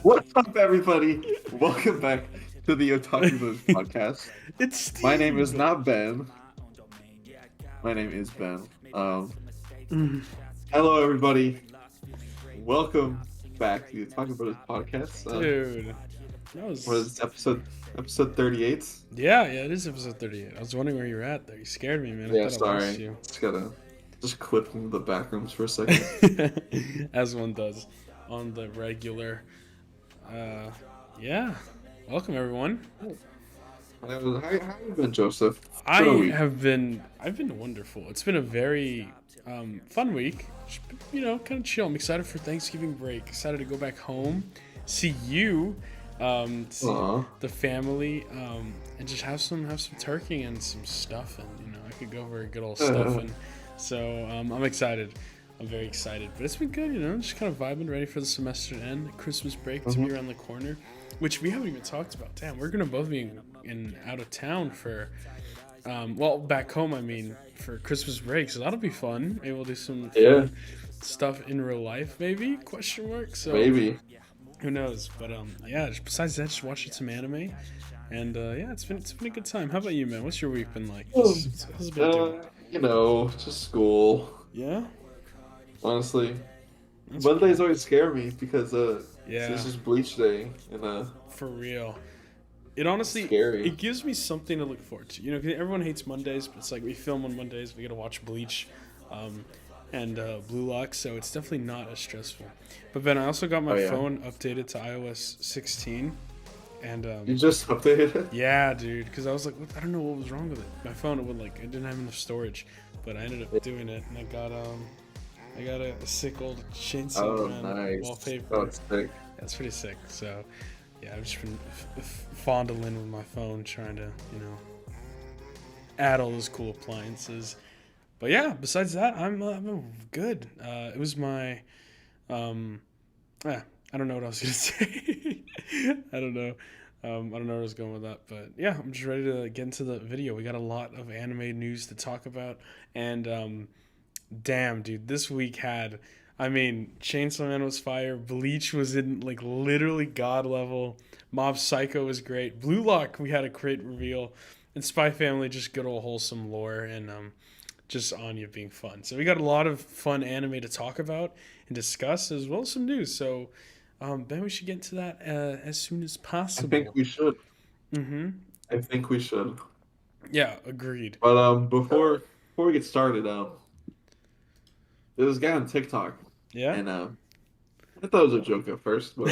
What's up, everybody? Welcome back to the Otaku podcast. It's My name is Steve. not Ben. My name is Ben. Mm, Hello, everybody. Welcome back to the Otaku Brothers podcast. Dude, that What was is this, episode 38? yeah. It is episode 38. I was wondering where you're at there. You scared me, man. I Yeah, thought I lost sorry. you. Just gotta clip into the back rooms for a second. As one does on the regular. Yeah. Welcome everyone. How you been, Joseph? It's I been a week. I've been wonderful. It's been a very fun week. Just been, kind of chill. I'm excited for Thanksgiving break. Excited to go back home, see you, see Aw. the family, and just have some turkey and some stuff. And I could go over good old stuff. And so I'm excited. I'm very excited. But it's been good. Just kind of vibing, ready for the semester to end. Christmas break to be around the corner, which we haven't even talked about. Damn, we're gonna both be in out of town for. Back home, I mean, for Christmas break, so that'll be fun. Maybe we'll do some fun stuff in real life, maybe? Question mark. So Maybe. who knows? But besides that, just watching some anime, and it's been a good time. How about you, man? What's your week been like? How's it been doing? Just school. Yeah. Honestly, That's Mondays always scare me because Yeah. this is Bleach Day and For real. It honestly, Scary. it gives me something to look forward to. 'Cause everyone hates Mondays, but it's like we film on Mondays, we gotta watch Bleach, and Blue Lock, so it's definitely not as stressful. But Ben, I also got my phone updated to iOS 16, and you just updated it. yeah, dude, because I was like, I don't know what was wrong with it. My phone, it didn't have enough storage, but I ended up doing it, and I got a sick old Chainsaw Man wallpaper. Oh, it's sick. That's pretty sick. So, yeah, I've just been fondling with my phone, trying to, add all those cool appliances. But yeah, besides that, I'm good. It was my, I don't know what I was gonna say. I don't know. I don't know where I was going with that, but yeah, I'm just ready to get into the video. We got a lot of anime news to talk about, and damn, dude, this week Chainsaw Man was fire. Bleach was in literally god level. Mob Psycho was great. Blue Lock, we had a great reveal, and Spy Family, just good old wholesome lore, and just Anya being fun. So we got a lot of fun anime to talk about and discuss, as well as some news. So Ben, we should get into that as soon as possible. I think we should. Mm-hmm. I think we should. Yeah, agreed. But before we get started, there's this guy on TikTok, Yeah. and I thought it was a joke at first, but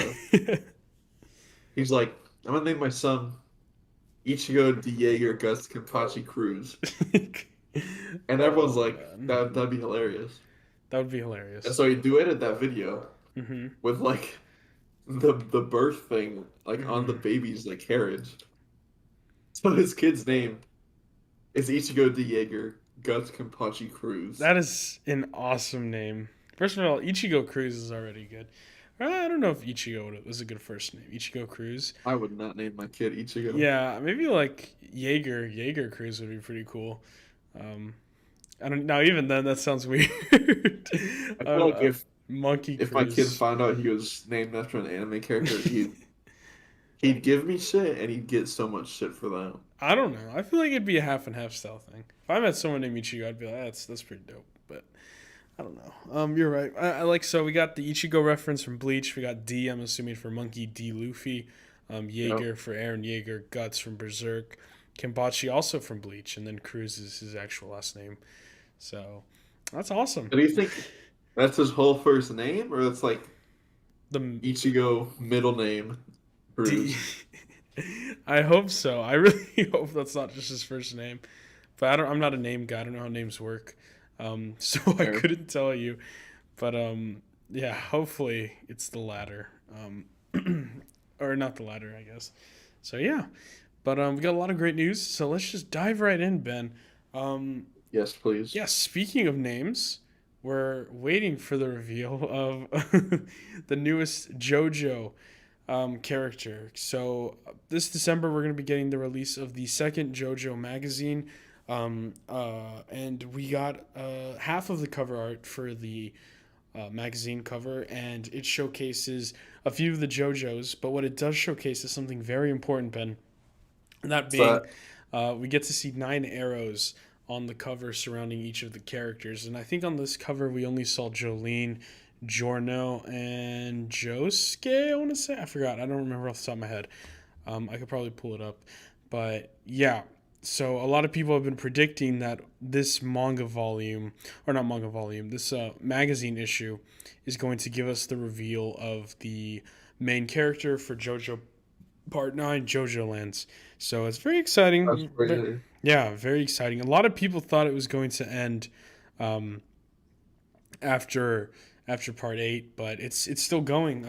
he's like, I'm gonna name my son Ichigo Diego Gus Kenpachi Cruz, and everyone's like, that'd be hilarious. That would be hilarious. And so he duetted that video Mm-hmm. with the birth thing on the baby's carriage. So his kid's name is Ichigo Diego Gus Kenpachi Cruz. That is an awesome name. First of all, Ichigo Cruz is already good. I don't know if Ichigo was a good first name. Ichigo Cruz. I would not name my kid Ichigo. Yeah, maybe Jaeger Cruz would be pretty cool. I don't know. Even then, that sounds weird. I feel like if my Cruz. kid found out he was named after an anime character, he'd give me shit, and he'd get so much shit for that. I don't know. I feel like it'd be a half and half style thing. If I met someone named Ichigo, I'd be like, that's pretty dope. But I don't know. You're right. So we got the Ichigo reference from Bleach. We got D, I'm assuming, for Monkey D. Luffy. Jaeger for Aaron Jaeger. Guts from Berserk. Kenpachi also from Bleach, and then Cruz is his actual last name. So that's awesome. Do you think that's his whole first name, or that's The Ichigo middle name? Cruz? I hope so. I really hope that's not just his first name. But I'm not a name guy. I don't know how names work. So I couldn't tell you. But yeah, hopefully it's the latter. Or not the latter, I guess. So yeah. But we got a lot of great news. So let's just dive right in, Ben. Yes, please. Yeah, speaking of names, we're waiting for the reveal of the newest JoJo character. So this December, we're going to be getting the release of the second JoJo magazine. And we got half of the cover art for the magazine cover, and it showcases a few of the JoJos. But what it does showcase is something very important, Ben. And that being, So we get to see 9 arrows on the cover surrounding each of the characters. And I think on this cover we only saw Jolene, Giorno, and Josuke. I want to say, I forgot. I don't remember off the top of my head. I could probably pull it up, but yeah. So a lot of people have been predicting that this manga volume, or not manga volume, this magazine issue, is going to give us the reveal of the main character for JoJo Part 9, JoJo Lands. So it's very that's exciting. But crazy. yeah, very exciting. A lot of people thought it was going to end um, after Part 8, but it's still going.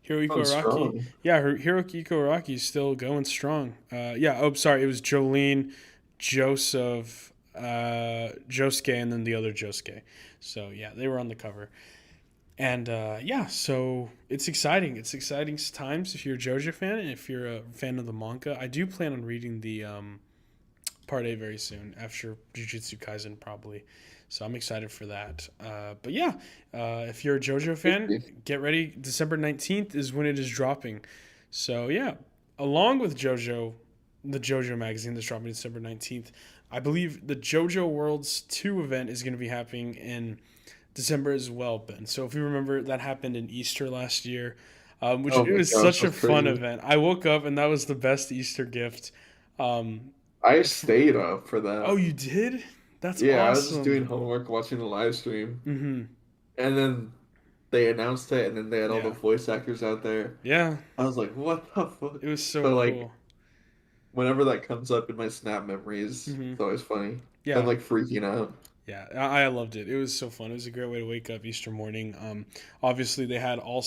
Hirohiko I'm Araki, strong. yeah, Hirohiko Araki is still going strong. Yeah, oh, sorry, it was Jolene, Joseph, Josuke, and then the other Josuke. So yeah, they were on the cover. And yeah, so it's exciting. It's exciting times if you're a JoJo fan and if you're a fan of the manga. I do plan on reading the Part 8 very soon after Jujutsu Kaisen, probably. So I'm excited for that. But yeah, if you're a JoJo fan, get ready. December 19th is when it is dropping. So yeah, along with JoJo, the JoJo magazine that's dropping December 19th, I believe the JoJo Worlds 2 event is going to be happening in December as well, Ben. So if you remember, that happened in Easter last year, which Oh it my was gosh, such a that's fun crazy. event. I woke up and that was the best Easter gift. Um, I f- stayed up for oh, that. you did? That's Yeah, I was just doing awesome. homework, watching the live stream, Mm-hmm. and then they announced it, and then they had all the Yeah. voice actors out there. Yeah. I was like, what the fuck? It was so So like, cool. whenever that comes up in my Snap memories, Mm-hmm. it's always funny. I'm Yeah. like freaking out. Yeah, I loved it. It was so fun. It was a great way to wake up Easter morning. Obviously, they had all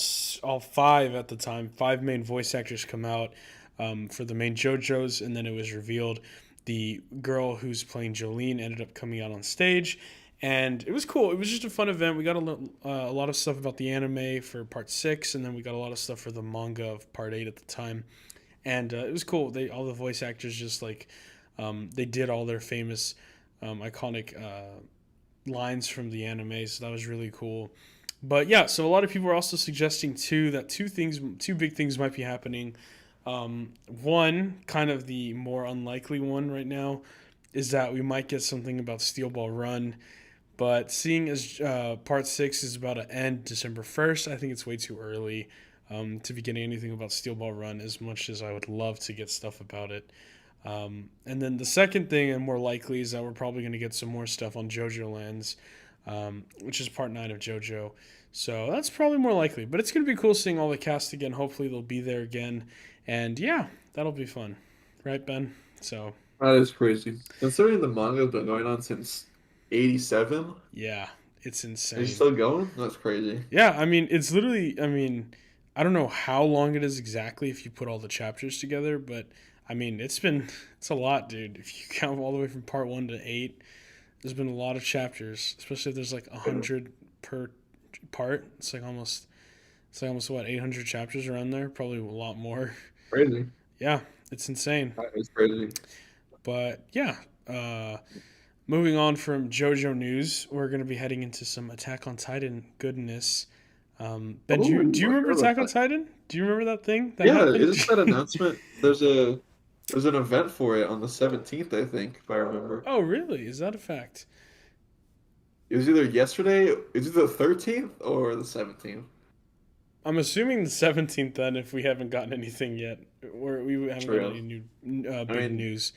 five at the time, five main voice actors come out for the main JoJo's, and then it was revealed the girl who's playing Jolene ended up coming out on stage, and it was cool. It was just a fun event. We got a lot of stuff about the anime for Part 6, and then we got a lot of stuff for the manga of Part 8 at the time, and it was cool. They all the voice actors just like they did all their famous iconic lines from the anime, so that was really cool. But yeah, so a lot of people are also suggesting too that two big things might be happening. One, kind of the more unlikely one right now, is that we might get something about Steel Ball Run. But seeing as Part 6 is about to end December 1st, I think it's way too early to be getting anything about Steel Ball Run as much as I would love to get stuff about it. And then the second thing, and more likely, is that we're probably going to get some more stuff on JoJo Lands, which is Part 9 of JoJo. So that's probably more likely. But it's going to be cool seeing all the cast again. Hopefully they'll be there again. And yeah, that'll be fun. Right, Ben? So That is crazy. Considering the manga's been going on since '87, yeah, it's and it's insane. still going. That's crazy. Yeah, I mean, it's literally, I mean, I don't know how long it is exactly if you put all the chapters together, but I mean, it's a lot, dude. If you count all the way from part 1 to 8, there's been a lot of chapters, especially if there's like a Yeah, hundred per part. It's like almost what 800 chapters around there, probably a lot more. crazy. Yeah, it's insane. That is crazy. But yeah, moving on from JoJo news, we're gonna be heading into some Attack on Titan goodness. Ben, Oh, do you I remember heard about Attack on that. Titan? Do you remember that thing that Yeah, happened? isn't that announcement? There's an event for it on the 17th, I think, if I remember. Oh, really? Is that a fact? It was either yesterday, it was either the 13th or the 17th. I'm assuming the 17th then, if we haven't gotten anything yet, or we haven't gotten True. any new I big mean, news.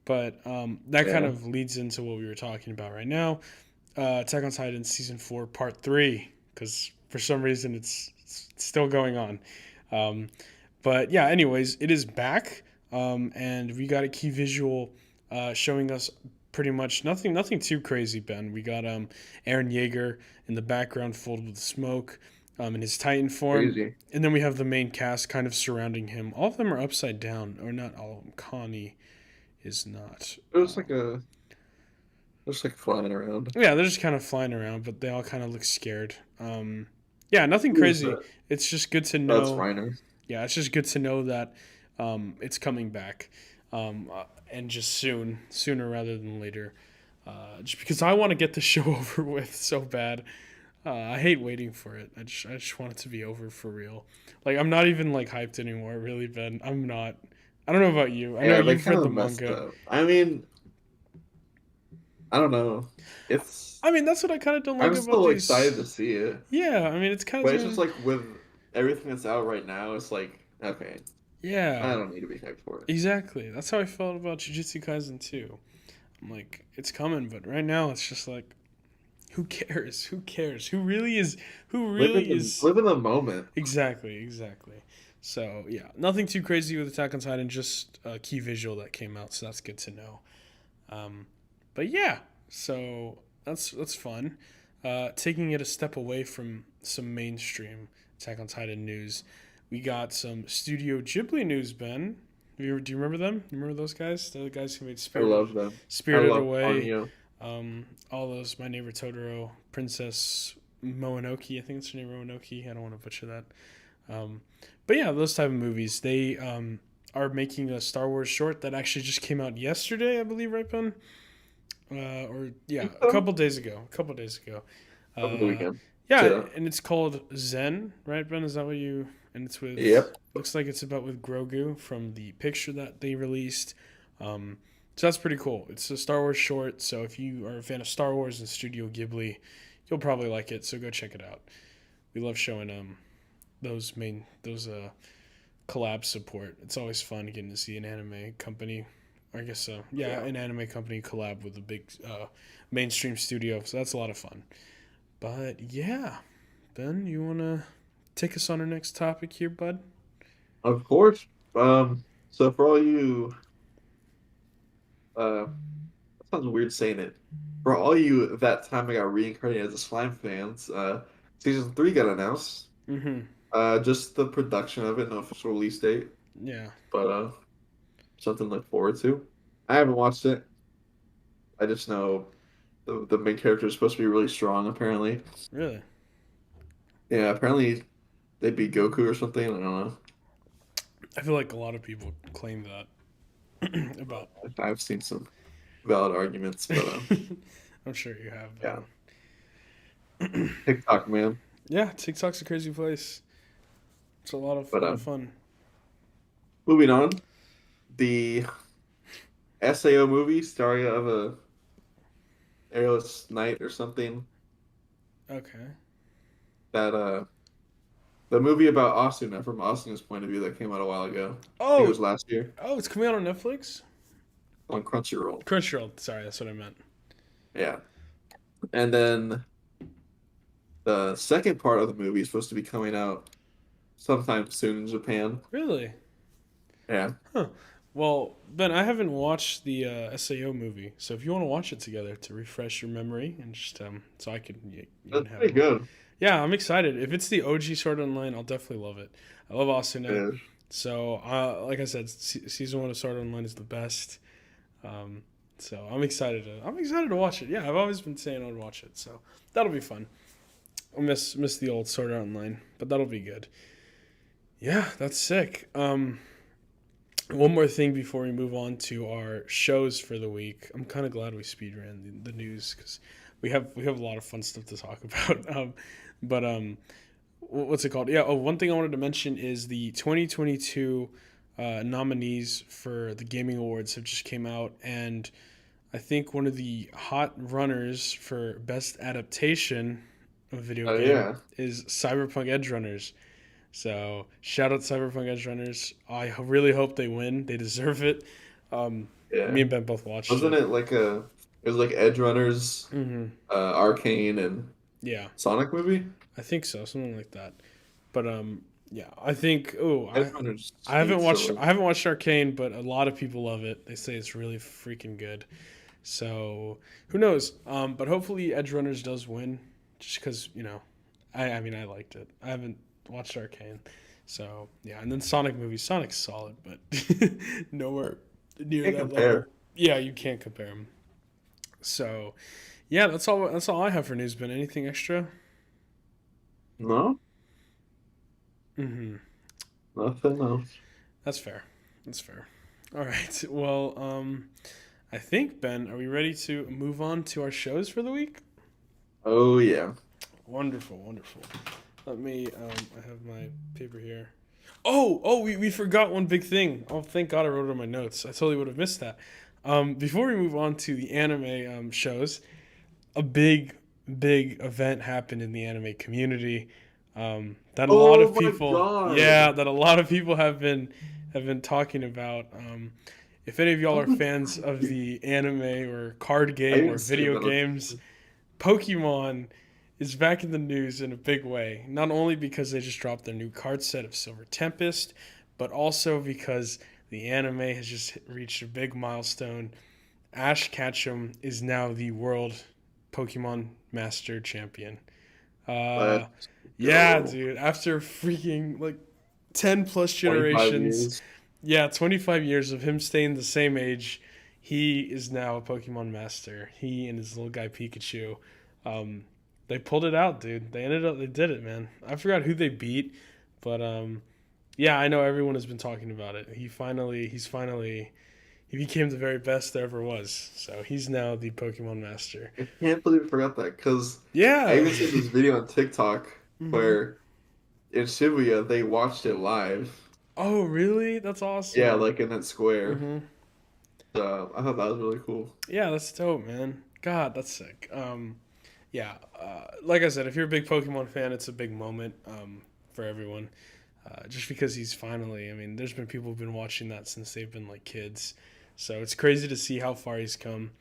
But that kind yeah. of leads into what we were talking about right now. Attack on Titan season 4, part 3, because for some reason it's still going on. Um, but yeah, anyways, it is back, and we got a key visual showing us pretty much nothing too crazy. Ben, we got Aaron Yeager in the background, filled with smoke, in his Titan form, Crazy. and then we have the main cast kind of surrounding him. All of them are upside down, or not all of them. Connie is not. It was like a, just like flying around. Yeah, they're just kind of flying around, but they all kind of look scared. Yeah, nothing Who is crazy. that? It's just good to That's know. Reiner. Yeah, it's just good to know that it's coming back, and just sooner rather than later. Just because I want to get the show over with so bad. I hate waiting for it. I just want it to be over for real. Like I'm not even like hyped anymore. Really, Ben. I'm not. I don't know about you. I know Yeah, they you've kind read the of messed manga. up. I mean, I don't know. It's I mean, that's what I kind of don't like I'm about still excited these. to see it, Yeah, I mean, it's kind but it's just of like with everything that's out right now, it's like okay, I yeah, don't need to be hyped for it. exactly. That's how I felt about Jujutsu Kaisen too. I'm like, it's coming, but right now it's just like, who cares? Who cares? Who really is? Who really is? Live in the moment. Exactly, exactly. So yeah, nothing too crazy with Attack on Titan. Just a key visual that came out, so that's good to know. Um, but yeah, so that's fun. Taking it a step away from some mainstream Attack on Titan news, we got some Studio Ghibli news. Ben, do you remember them? You remember those guys? They're the guys who made I love them. I Spirited love Away, Ponyo. all those My Neighbor Totoro, Princess Mononoke. I think it's her name, Mononoke. I don't want to butcher that. But yeah, those type of movies. They are making a Star Wars short that actually just came out yesterday, I believe, right, Ben? Or yeah, Think a so? couple days ago. A couple days ago. Over the Uh, weekend. yeah, Yeah. and it's called Zen, right, Ben? Is that what you? And it's with. Yep. Looks like it's about with Grogu from the picture that they released. Um, so that's pretty cool. It's a Star Wars short, so if you are a fan of Star Wars and Studio Ghibli, you'll probably like it. So go check it out. We love showing those collab support. It's always fun getting to see an anime company. I guess yeah, Yeah. an anime company collab with a big mainstream studio. So that's a lot of fun. But yeah, Ben, you wanna take us on our next topic here, bud? Of course. So for all you that sounds weird saying it. For all you that time I got reincarnated as a slime fans, season 3 got announced. Mm-hmm. Just the production of it, no official release date, Yeah. but something to look forward to. I haven't watched it. I just know the main character is supposed to be really strong, apparently. Really? Yeah, apparently they beat Goku or something. I don't know. I feel like a lot of people claim that about. I've seen some valid arguments, but I'm sure you have, yeah, Ben. TikTok man. Yeah, TikTok's a crazy place. It's a But lot of fun. moving on, the SAO movie starring of a airless knight or something. Okay. That the movie about Asuna from Asuna's point of view that came out a while ago. I think it Oh, was last year it's coming out on Netflix. on Crunchyroll. Crunchyroll. Sorry, that's what I meant. Yeah, and then the second part of the movie is supposed to be coming out sometime soon in Japan. Really? Yeah, Huh. Well, Ben, I haven't watched the SAO movie, so if you want to watch it together to refresh your memory and just so I can you can that's have pretty more. good. Yeah, I'm excited. If it's the OG Sword Online, I'll definitely love it. I love Asuna. Yeah. So, like I said, season one of Sword Online is the best. Um, so I'm excited to watch it. Yeah, I've always been saying I would watch it, so that'll be fun. I miss the old Sword Art Online, but that'll be good. Yeah, that's sick. One more thing before we move on to our shows for the week. I'm kind of glad we speedran the news because we have a lot of fun stuff to talk about. But what's it called? Yeah. Oh, one thing I wanted to mention is the 2022 nominees for the gaming awards have just came out, and I think one of the hot runners for best adaptation of a video Oh game yeah, is Cyberpunk Edge Runners. So shout out Cyberpunk Edge Runners. I really hope they win. They deserve it. yeah. Me and Ben both watched Wasn't it. it like a? It was like Edge Runners, Hmm. Arcane, and Yeah, Sonic movie. I think so, something like that. But yeah, I think. Oh, Edge Runners needs to win. I haven't watched Arcane, but a lot of people love it. They say it's really freaking good. So who knows? But hopefully Edge Runners does win, just because I mean I liked it. I haven't watched Arcane, so yeah. And then Sonic movies. Sonic's solid, but nowhere near Can't that level. compare. Yeah, you can't compare them. So yeah, that's all. That's all I have for news. Ben, anything extra? No, Mm-hmm. nothing else. That's fair. That's fair. All right. Well, I think Ben, are we ready to move on to our shows for the week? Oh yeah. Wonderful, wonderful. Let me. I have my paper here. Oh, we forgot one big thing. Oh, thank God I wrote it on my notes. I totally would have missed that. Before we move on to the anime shows, a big event happened in the anime community. That a lot Oh of my people, yeah, god! that a lot of people have been talking about. If any of y'all Oh are my fans of god! the anime or card I game or didn't see video that on games, Pokemon is back in the news in a big way. Not only because they just dropped their new card set of Silver Tempest, but also because the anime has just reached a big milestone. Ash Ketchum is now the world Pokemon Master Champion. Uh, Let's yeah, go. dude. After freaking like 10 plus 25 generations, years. yeah, 25 years of him staying the same age, he is now a Pokemon Master. He and his little guy Pikachu. Um, they pulled it out, dude. They did it, man. I forgot who they beat, but yeah, I know everyone has been talking about it. He became the very best there ever was. So he's now the Pokemon Master. I can't believe I forgot that because I Yeah. even seen this video on TikTok hmm where in Shibuya they watched it live. Oh, really? That's Yeah, awesome. like in that square. hmm So I thought that was really cool. Yeah, that's dope, man. God, that's sick. Yeah, like I said, if you're a big Pokemon fan, it's a big moment for everyone. Just because he's finally, I mean, there's been people who've been watching that since they've been like kids. So it's crazy to see how far he's come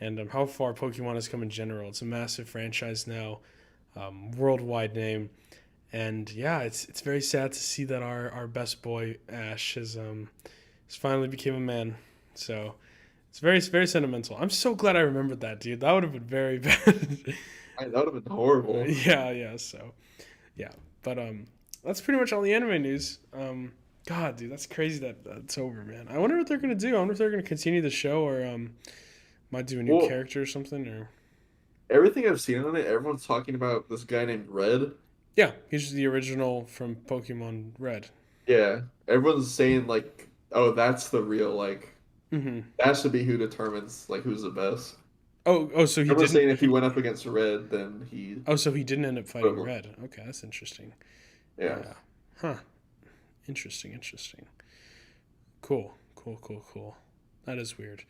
and how far Pokemon has come in general. It's a massive franchise now, worldwide name. And yeah, it's very sad to see that our best boy Ash has finally became a man. So it's very sentimental. I'm so glad I remembered that, dude. That would have been very bad. That would have been horrible. Yeah. So yeah, but that's pretty much all the anime news. God, dude, that's crazy that that's over, man. I wonder what they're gonna do. I wonder if they're gonna continue the show or might do a new Well, character or something. Or everything I've seen on it, everyone's talking about this guy named Red. yeah, he's the original from Pokemon Red. Yeah, everyone's saying like, oh, that's the real like hmm that should be who determines like who's the best. Oh, so he Everyone's didn't. saying if he went up against Red, then he Oh, so he didn't end up would fighting have won. Red. Okay, that's interesting. Yeah. Yeah. Huh. Interesting. Cool. That is weird.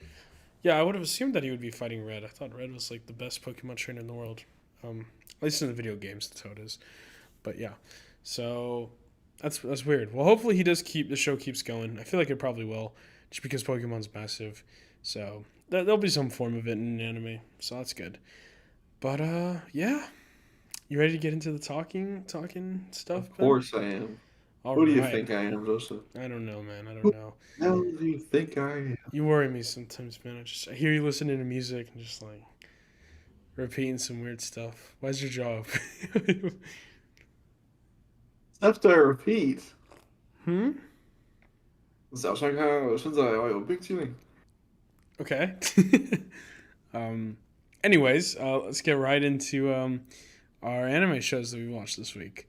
Yeah, I would have assumed that he would be fighting Red. I thought Red was like the best Pokemon trainer in the world. At least in the video games, that's how it is. But yeah, so that's weird. Well, hopefully he does keep the show keeps going. I feel like it probably will, just because Pokemon's massive. So there'll be some form of it in an anime. So that's good. But yeah, you ready to get into the talking Of stuff, Ben? course I am. All Who do you right. think I am, Joseph? I don't know, man. I don't Who know. the hell do you think I am? You worry me sometimes, man. I hear you listening to music and just like repeating some weird stuff. Why's your job? After I repeat, hmm. 早上看，现在要有冰淇淋。Okay. um. Anyways, let's get right into our anime shows that we watched this week.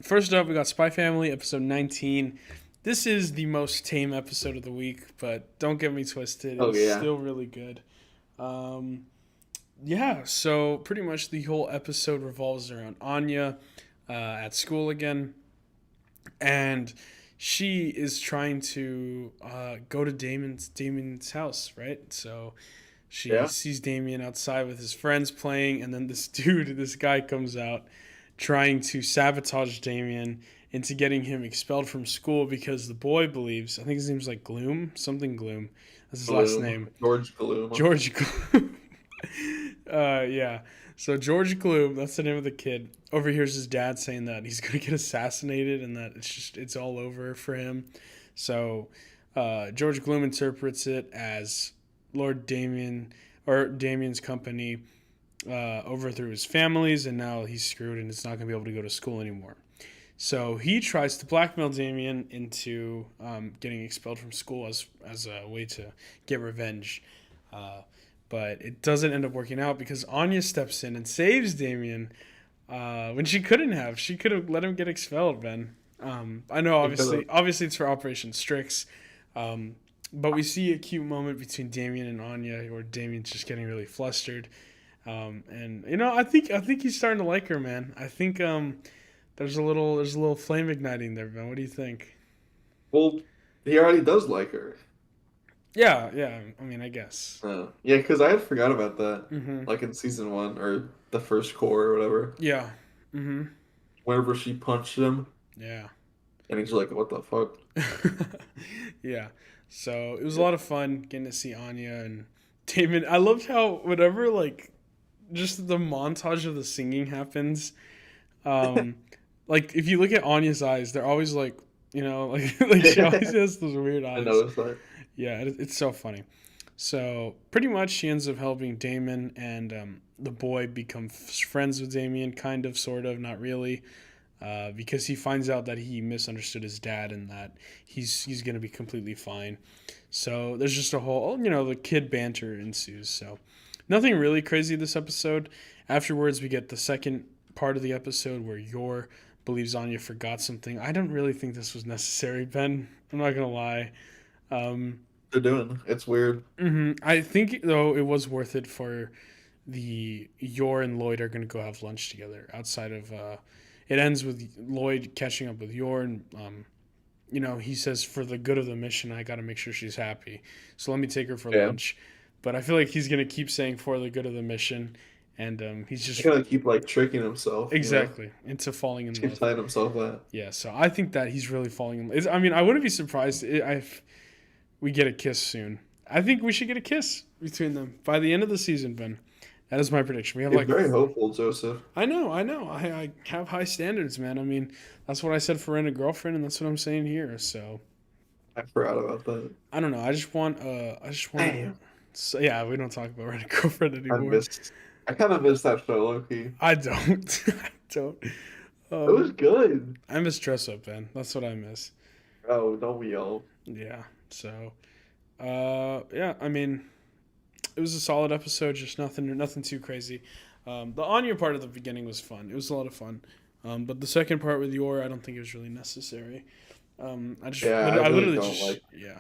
First up, we got Spy Family episode 19. This is the most tame episode of the week, but don't get me twisted. Oh It's yeah, still really good. Um, yeah, so pretty much the whole episode revolves around Anya at school again, and she is trying to go to Damon's house, right? So she yeah. sees Damien outside with his friends playing, and then this guy comes out trying to sabotage Damien into getting him expelled from school because the boy believes, I think his name's like Gloom, something Gloom. That's his last Gloom, name. George Gloom. George Gloom. Yeah. So George Gloom, that's the name of the kid, overhears his dad saying that he's gonna get assassinated and that it's all over for him. So George Gloom interprets it as Lord Damien or Damien's company overthrew his families, and now he's screwed and it's not gonna be able to go to school anymore. So he tries to blackmail Damien into getting expelled from school as a way to get revenge. But it doesn't end up working out because Anya steps in and saves Damien when she couldn't have. She could have let him get expelled, Ben. I know, Because obviously it's for Operation Strix, but we see a cute moment between Damien and Anya where Damien's just getting really flustered. And you know, I think he's starting to like her, man. I think there's a little flame igniting there, man. What do you think? Well, he already does like her. Yeah, yeah. I mean, I guess. Yeah, because I had forgot about that. Mhm. Like in season one or the first core or whatever. Yeah. Mhm. Whenever she punched him, Yeah. and he's like, "What the fuck?" Yeah. So it was a Yeah. lot of fun getting to see Anya and Damon. I loved how whenever like just the montage of the singing happens. Um, like if you look at Anya's eyes, they're always like, like she always has those weird I eyes. noticed that. Yeah, it's so funny. So pretty much, she ends up helping Damon, and the boy become friends with Damien, kind of, sort of, not really, because he finds out that he misunderstood his dad and that he's gonna be completely fine. So there's just a whole, the kid banter ensues. So nothing really crazy this episode. Afterwards, we get the second part of the episode where Yor believes Anya forgot something. I don't really think this was necessary, Ben. I'm not gonna lie. Um, They're doing. It's weird. I think though it was worth it for the Yor and Lloyd are gonna go have lunch together outside of. It ends with Lloyd catching up with Yor, and he says, for the good of the mission, I got to make sure she's happy. So let me take her for Yeah. lunch. But I feel like he's gonna keep saying for the good of the mission, and he's He's just gonna keep like tricking himself, exactly into falling in Keep love. tying himself that. Yeah, so I think that he's really falling in love. I mean, I wouldn't be surprised if we get a kiss soon. I think we should get a kiss between them by the end of the season, Ben. That is my prediction. We have You're like, very hopeful, Joseph. I know. I have high standards, man. I mean, that's what I said for Rent a Girlfriend, and that's what I'm saying here. So I forgot about that. I don't know. I just want. Damn. So yeah, we don't talk about Rent a Girlfriend I anymore. missed. I kind of missed that show, Loki. I don't. I don't. It was Um, good. I miss Dress Up, Ben. That's what I miss. Oh, don't we all? Yeah. So, yeah. I mean, it was a solid episode. Just nothing too crazy. The Anya part of the beginning was fun. It was a lot of fun. But the second part with Yor, I don't think it was really necessary. Yeah, I I really literally don't just, like. yeah.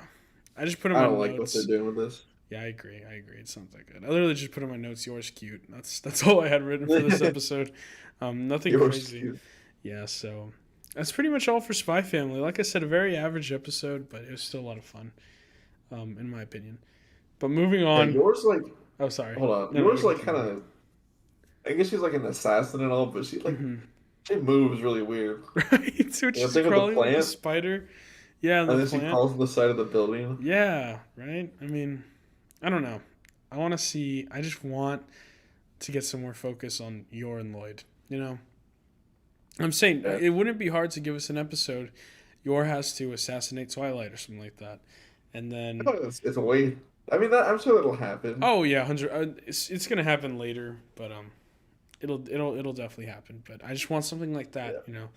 I just put in I my don't like what they're notes. doing with this. Yeah, I agree. It sounds like good. I literally just put in my notes. Yor's cute. That's all I had written for this episode. Nothing Yours crazy. cute. Yeah, so that's pretty much all for Spy Family. Like I said, a very average episode, but it was still a lot of fun, in my opinion. But moving Yeah, on. yours like. Oh, sorry. Hold on. No, Yours you like keep kind going. of. I guess she's like an assassin and all, but Mm-hmm. she moves really weird. Right? So You know, she's think of the crawling like a plant, spider. Yeah, the and then she plant. crawls on the side of the building. Yeah, right? I mean, I don't know. I just want to get some more focus on Yor and Lloyd. I'm saying Yeah. it wouldn't be hard to give us an episode. Yor has to assassinate Twilight or something like that. And then, It's a way. I mean, I'm sure that'll happen. oh yeah, 100. It's gonna happen later, but it'll definitely happen. But I just want something like Yeah. that,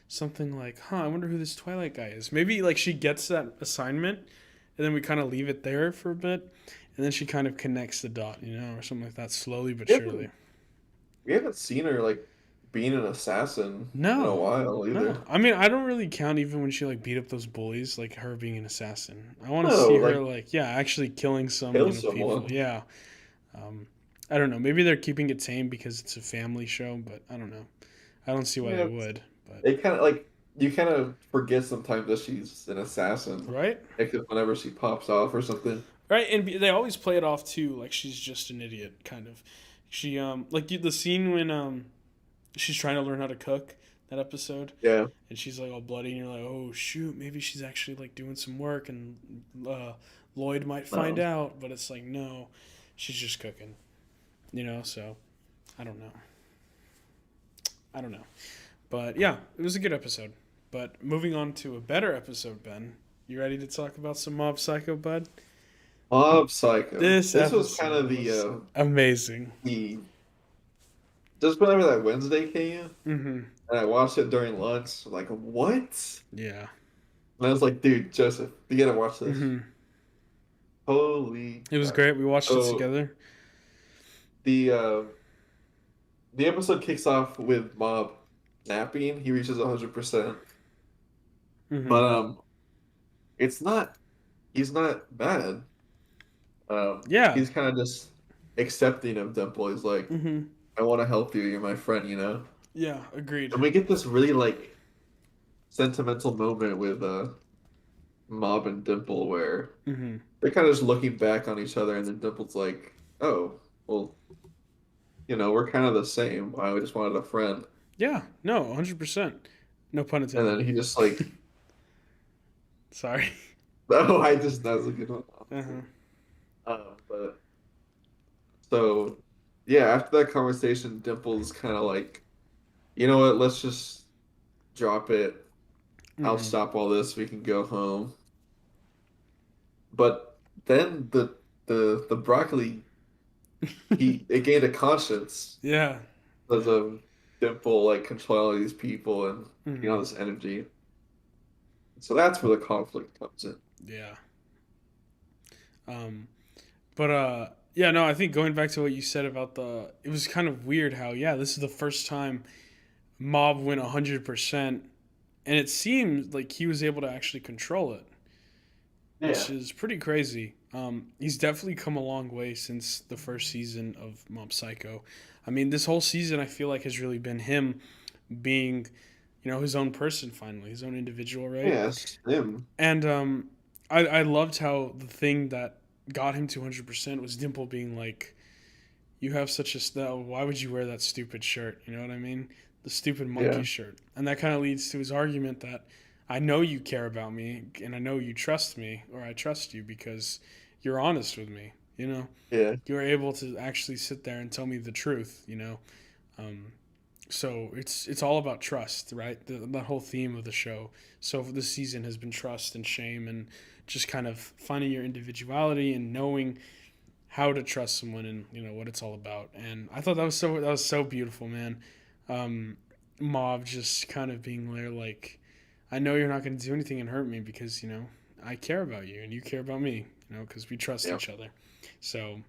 something like, I wonder who this Twilight guy is. Maybe like she gets that assignment, and then we kind of leave it there for a bit, and then she kind of connects the dot, or something like that, slowly but We surely. haven't, we haven't seen her like being an assassin in a No, while either. no. I mean, I don't really count even when she like beat up those bullies, like her being an assassin. I want to No, see her like like, yeah, actually killing some, kill people. someone. Yeah. Um, I don't know. Maybe they're keeping it tame because it's a family show, but I don't know. I don't see why Yeah, they would. But it kind of like you kind of forget sometimes that she's an assassin, right, except whenever she pops off or something. right, and they always play it off too, like she's just an idiot, kind of. She the scene when she's trying to learn how to cook, that episode, Yeah. and she's like all bloody, and you're like, oh shoot, maybe she's actually like doing some work, and Lloyd might find No. out, but it's like no, she's just cooking, So I don't know. I don't know, but yeah, it was a good episode. But moving on to a better episode, Ben, you ready to talk about some Mob Psycho, bud? Mob Psycho. This This was kind episode of was amazing. the just whenever that Wednesday came, Mm-hmm. and I watched it during lunch. Like what? Yeah. And I was like, dude, Joseph, you gotta watch this. Mm-hmm. Holy It was crap. great. We watched it So together. the uh the episode kicks off with Mob napping. He reaches 100%. Mm-hmm. But it's not he's not bad. Yeah. He's kind of just accepting of Dimple. He's like, Mm-hmm. I want to help you. You're my friend, you know? Yeah, agreed. And we get this really like sentimental moment with Mob and Dimple where Mm-hmm. they're kind of just looking back on each other, and then Dimple's like, "Oh, well, we're kind of the same. I just wanted a friend." Yeah, no, 100%. No pun And intended. then he just like, Sorry. "Oh, I just that was a good one." Uh-huh. But so yeah, after that conversation, Dimple's kind of like, "You know what? Let's just drop it. I'll Mm-hmm. stop all this. We can go home." But then the broccoli he it gained a conscience Yeah. because Yeah. of Dimple like controlling all these people and Mm-hmm. this energy. So that's where the conflict comes in. Yeah. Um, but yeah, no, I think going back to what you said about it was kind of weird how, yeah, this is the first time Mob went 100%, and it seemed like he was able to actually control it, which Yeah. is pretty crazy. He's definitely come a long way since the first season of Mob Psycho. I mean, this whole season I feel like has really been him being, his own person finally, his own individual, right? Yes, him. And I loved how the thing that got him to 100% was Dimple being like, "You have such a style. Why would you wear that stupid shirt?" You know what I mean? The stupid monkey Yeah. shirt, and that kind of leads to his argument that I know you care about me, and I know you trust me, or I trust you because you're honest with me. Yeah. You're able to actually sit there and tell me the truth. Um, so it's all about trust, right? That whole theme of the show. So for this season has been trust and shame, and just kind of finding your individuality and knowing how to trust someone, and what it's all about. And I thought that was so beautiful, man. Um, Mob just kind of being there, like, I know you're not going to do anything and hurt me because I care about you and you care about me. Because we trust Yeah. each other. So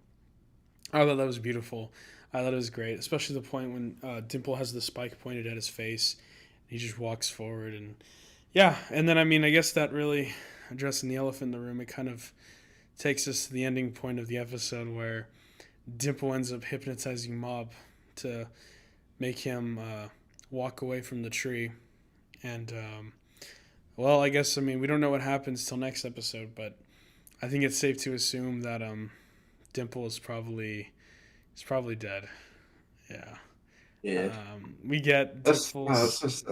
I thought that was beautiful. I thought it was great, especially the point when Dimple has the spike pointed at his face. He just walks forward, and yeah, and then I mean, I guess that really addressing the elephant in the room. It kind of takes us to the ending point of the episode where Dimple ends up hypnotizing Mob to make him walk away from the tree. And well, I guess I mean we don't know what happens till next episode, but I think it's safe to assume that Dimple is probably dead. Yeah. Yeah. We get That's Dimple's. just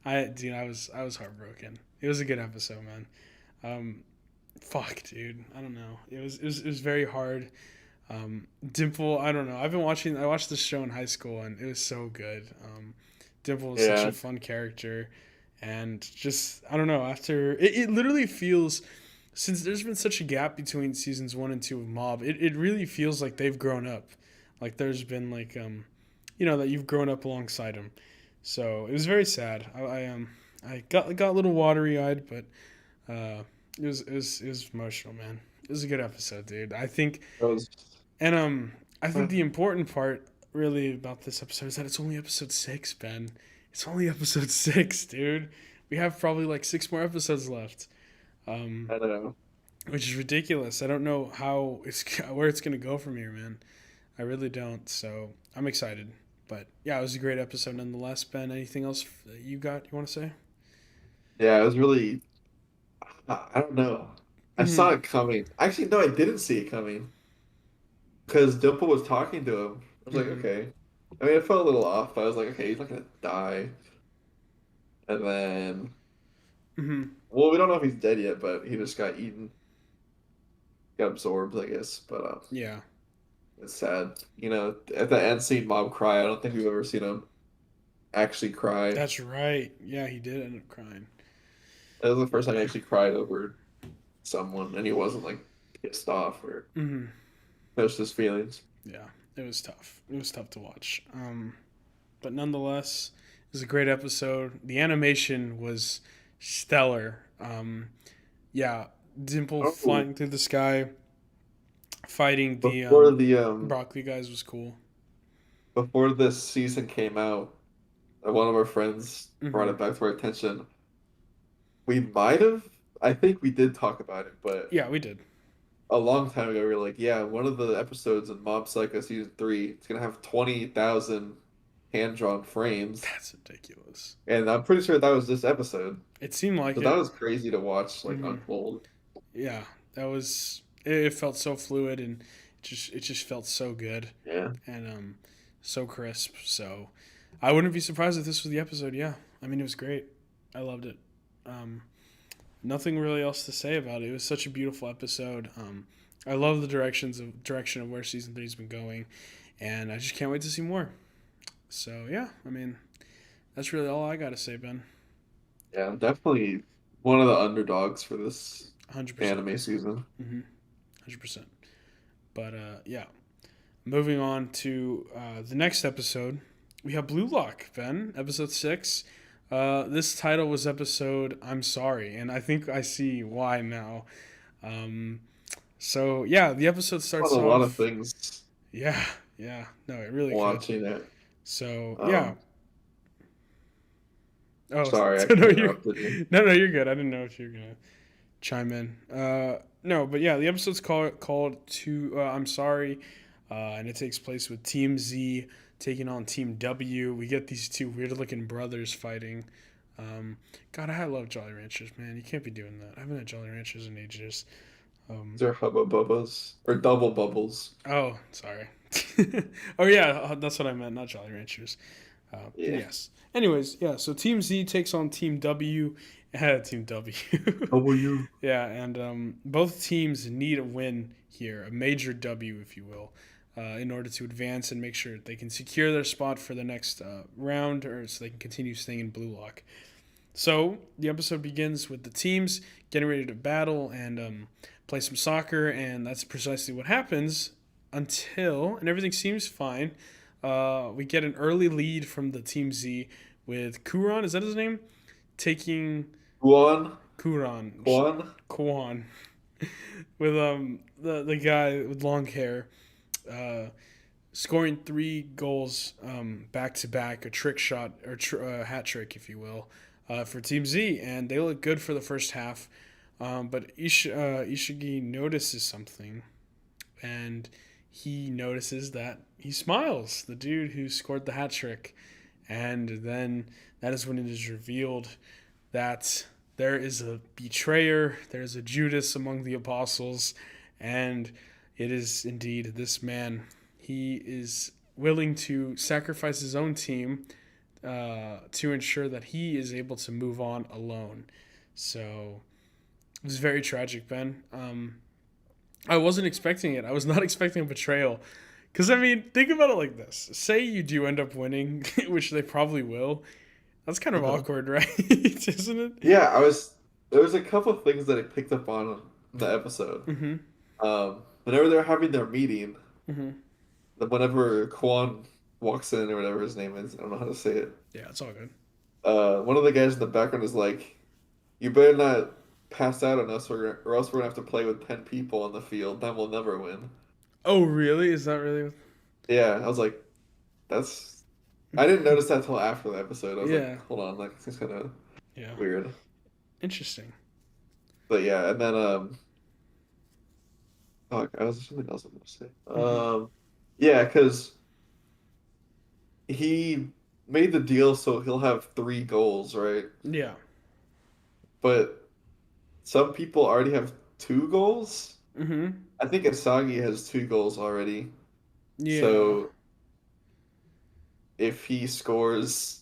I was heartbroken. It was a good episode, man. Um, fuck, dude. I don't know. It was very hard. Dimple, I don't know. I watched this show in high school and it was so good. Dimple is such a yeah. fun character, and just I don't know. After it literally feels, since there's been such a gap between seasons 1 and 2 of Mob, it really feels like they've grown up. Like there's been like that you've grown up alongside him. So it was very sad. I got a little watery eyed, but it was emotional, man. It was a good episode, dude. I think, That was and I think the important part really about this episode is that it's only episode 6, Ben. It's only episode 6, dude. We have probably like 6 more episodes left, um, I don't know. which is ridiculous. I don't know how it's where it's gonna go from here, man. I really don't. So I'm excited. But yeah, it was a great episode nonetheless. Ben, anything else that you want to say? Yeah, it was really I don't know. I saw Mm-hmm. it coming. Actually, no, I didn't see it coming because Dimple was talking to him. I was like, Mm-hmm. okay. I mean, it felt a little off, but I was like, okay, he's not gonna die. And then, Mm-hmm. well, we don't know if he's dead yet, but he just got eaten, got absorbed, I guess. But Yeah, it's sad. At the end, seeing Mom cry. I don't think we've ever seen him actually cry. that's right. Yeah, he did end up crying. It was the first time he actually cried over someone, and he wasn't like pissed off or Mm-hmm. pushed his feelings. Yeah, it was tough. It was tough to watch. But nonetheless, it was a great episode. The animation was stellar. Yeah, Dimple Oh, flying through the sky, fighting the before the broccoli guys was cool. before this season came out, one of our friends brought Mm-hmm. it back to our attention. We might have, I think we did talk about it, but Yeah, we did. a long time ago, we were like, yeah, one of the episodes in Mob Psycho season 3, it's gonna have 20,000 hand-drawn frames, That's ridiculous. and I'm pretty sure that was this episode. It seemed like So that it. was crazy to watch like Hmm. unfold. Yeah, that was. It felt so fluid and it just felt so good Yeah, and so crisp. So I wouldn't be surprised if this was the episode. Yeah, I mean it was great. I loved it. Um, Nothing really else to say about it. It was such a beautiful episode. I love the direction of where season three's been going, and I just can't wait to see more. So yeah, I mean that's really all I got to say, Ben. yeah, I'm definitely one of the underdogs for this 100%. anime season. 100%. But yeah, moving on to the next episode, we have Blue Lock, Ben, episode 6. This title was episode I'm Sorry, and I think I see why now. Um, so, yeah, the episode On starts a lot of off. things Yeah, yeah, no, it really could. watching it. So, yeah. Um, Oh, sorry, I no, you're, interrupted you. no, you're good. I didn't know if you were going to chime in. No, but yeah, the episode's called to I'm Sorry, and it takes place with Team Z taking on Team W. We get these two weird looking brothers fighting. God, I love Jolly Ranchers, man. You can't be doing that. I haven't had Jolly Ranchers in ages. Um, These are Hubba Bubbas or Double Bubbles. oh, sorry. Oh yeah, that's what I meant, not Jolly Ranchers. Yeah. Yes. Anyways, yeah. So Team Z takes on Team W. Team W. W. Yeah, and both teams need a win here, a major W, if you will, in order to advance and make sure they can secure their spot for the next round, or so they can continue staying in Blue Lock. So the episode begins with the teams getting ready to battle and play some soccer, and that's precisely what happens until, and everything seems fine. We get an early lead from the Team Z with Kuran, is that his name? Taking Juan. Kuran. Juan. Kwan with the guy with long hair, uh, scoring 3 goals back to back, a trick shot or hat trick, if you will, for Team Z, and they look good for the first half. But Ishigi notices something, and he notices that he smiles. The dude who scored the hat trick, and then that is when it is revealed that there is a betrayer, there is a Judas among the apostles, and it is indeed this man. He is willing to sacrifice his own team to ensure that he is able to move on alone. So it was very tragic, Ben. I wasn't expecting it. I was not expecting a betrayal. Because, I mean, think about it like this. Say you do end up winning, which they probably will. That's kind of Uh-huh. awkward, right? Isn't it? Yeah, I was. There was a couple of things that I picked up on in the episode. Mm-hmm. Whenever they're having their meeting, Mm-hmm. whenever Quan walks in or whatever his name is, I don't know how to say it. Yeah, it's all good. One of the guys in the background is like, "You better not pass out on us, or else we're gonna have to play with 10 people on the field. Then we'll never win." Oh, really? Is that really? Yeah, I was like, "That's." I didn't notice that till after the episode. I was like, Yeah. "Hold on, like this is kind of Yeah. weird." Interesting. But yeah, and then oh, I was something else I was gonna say. Mm-hmm. Yeah, because he made the deal so he'll have 3 goals, right? Yeah. But some people already have 2 goals. Mm-hmm. I think Asagi has 2 goals already. Yeah. So if he scores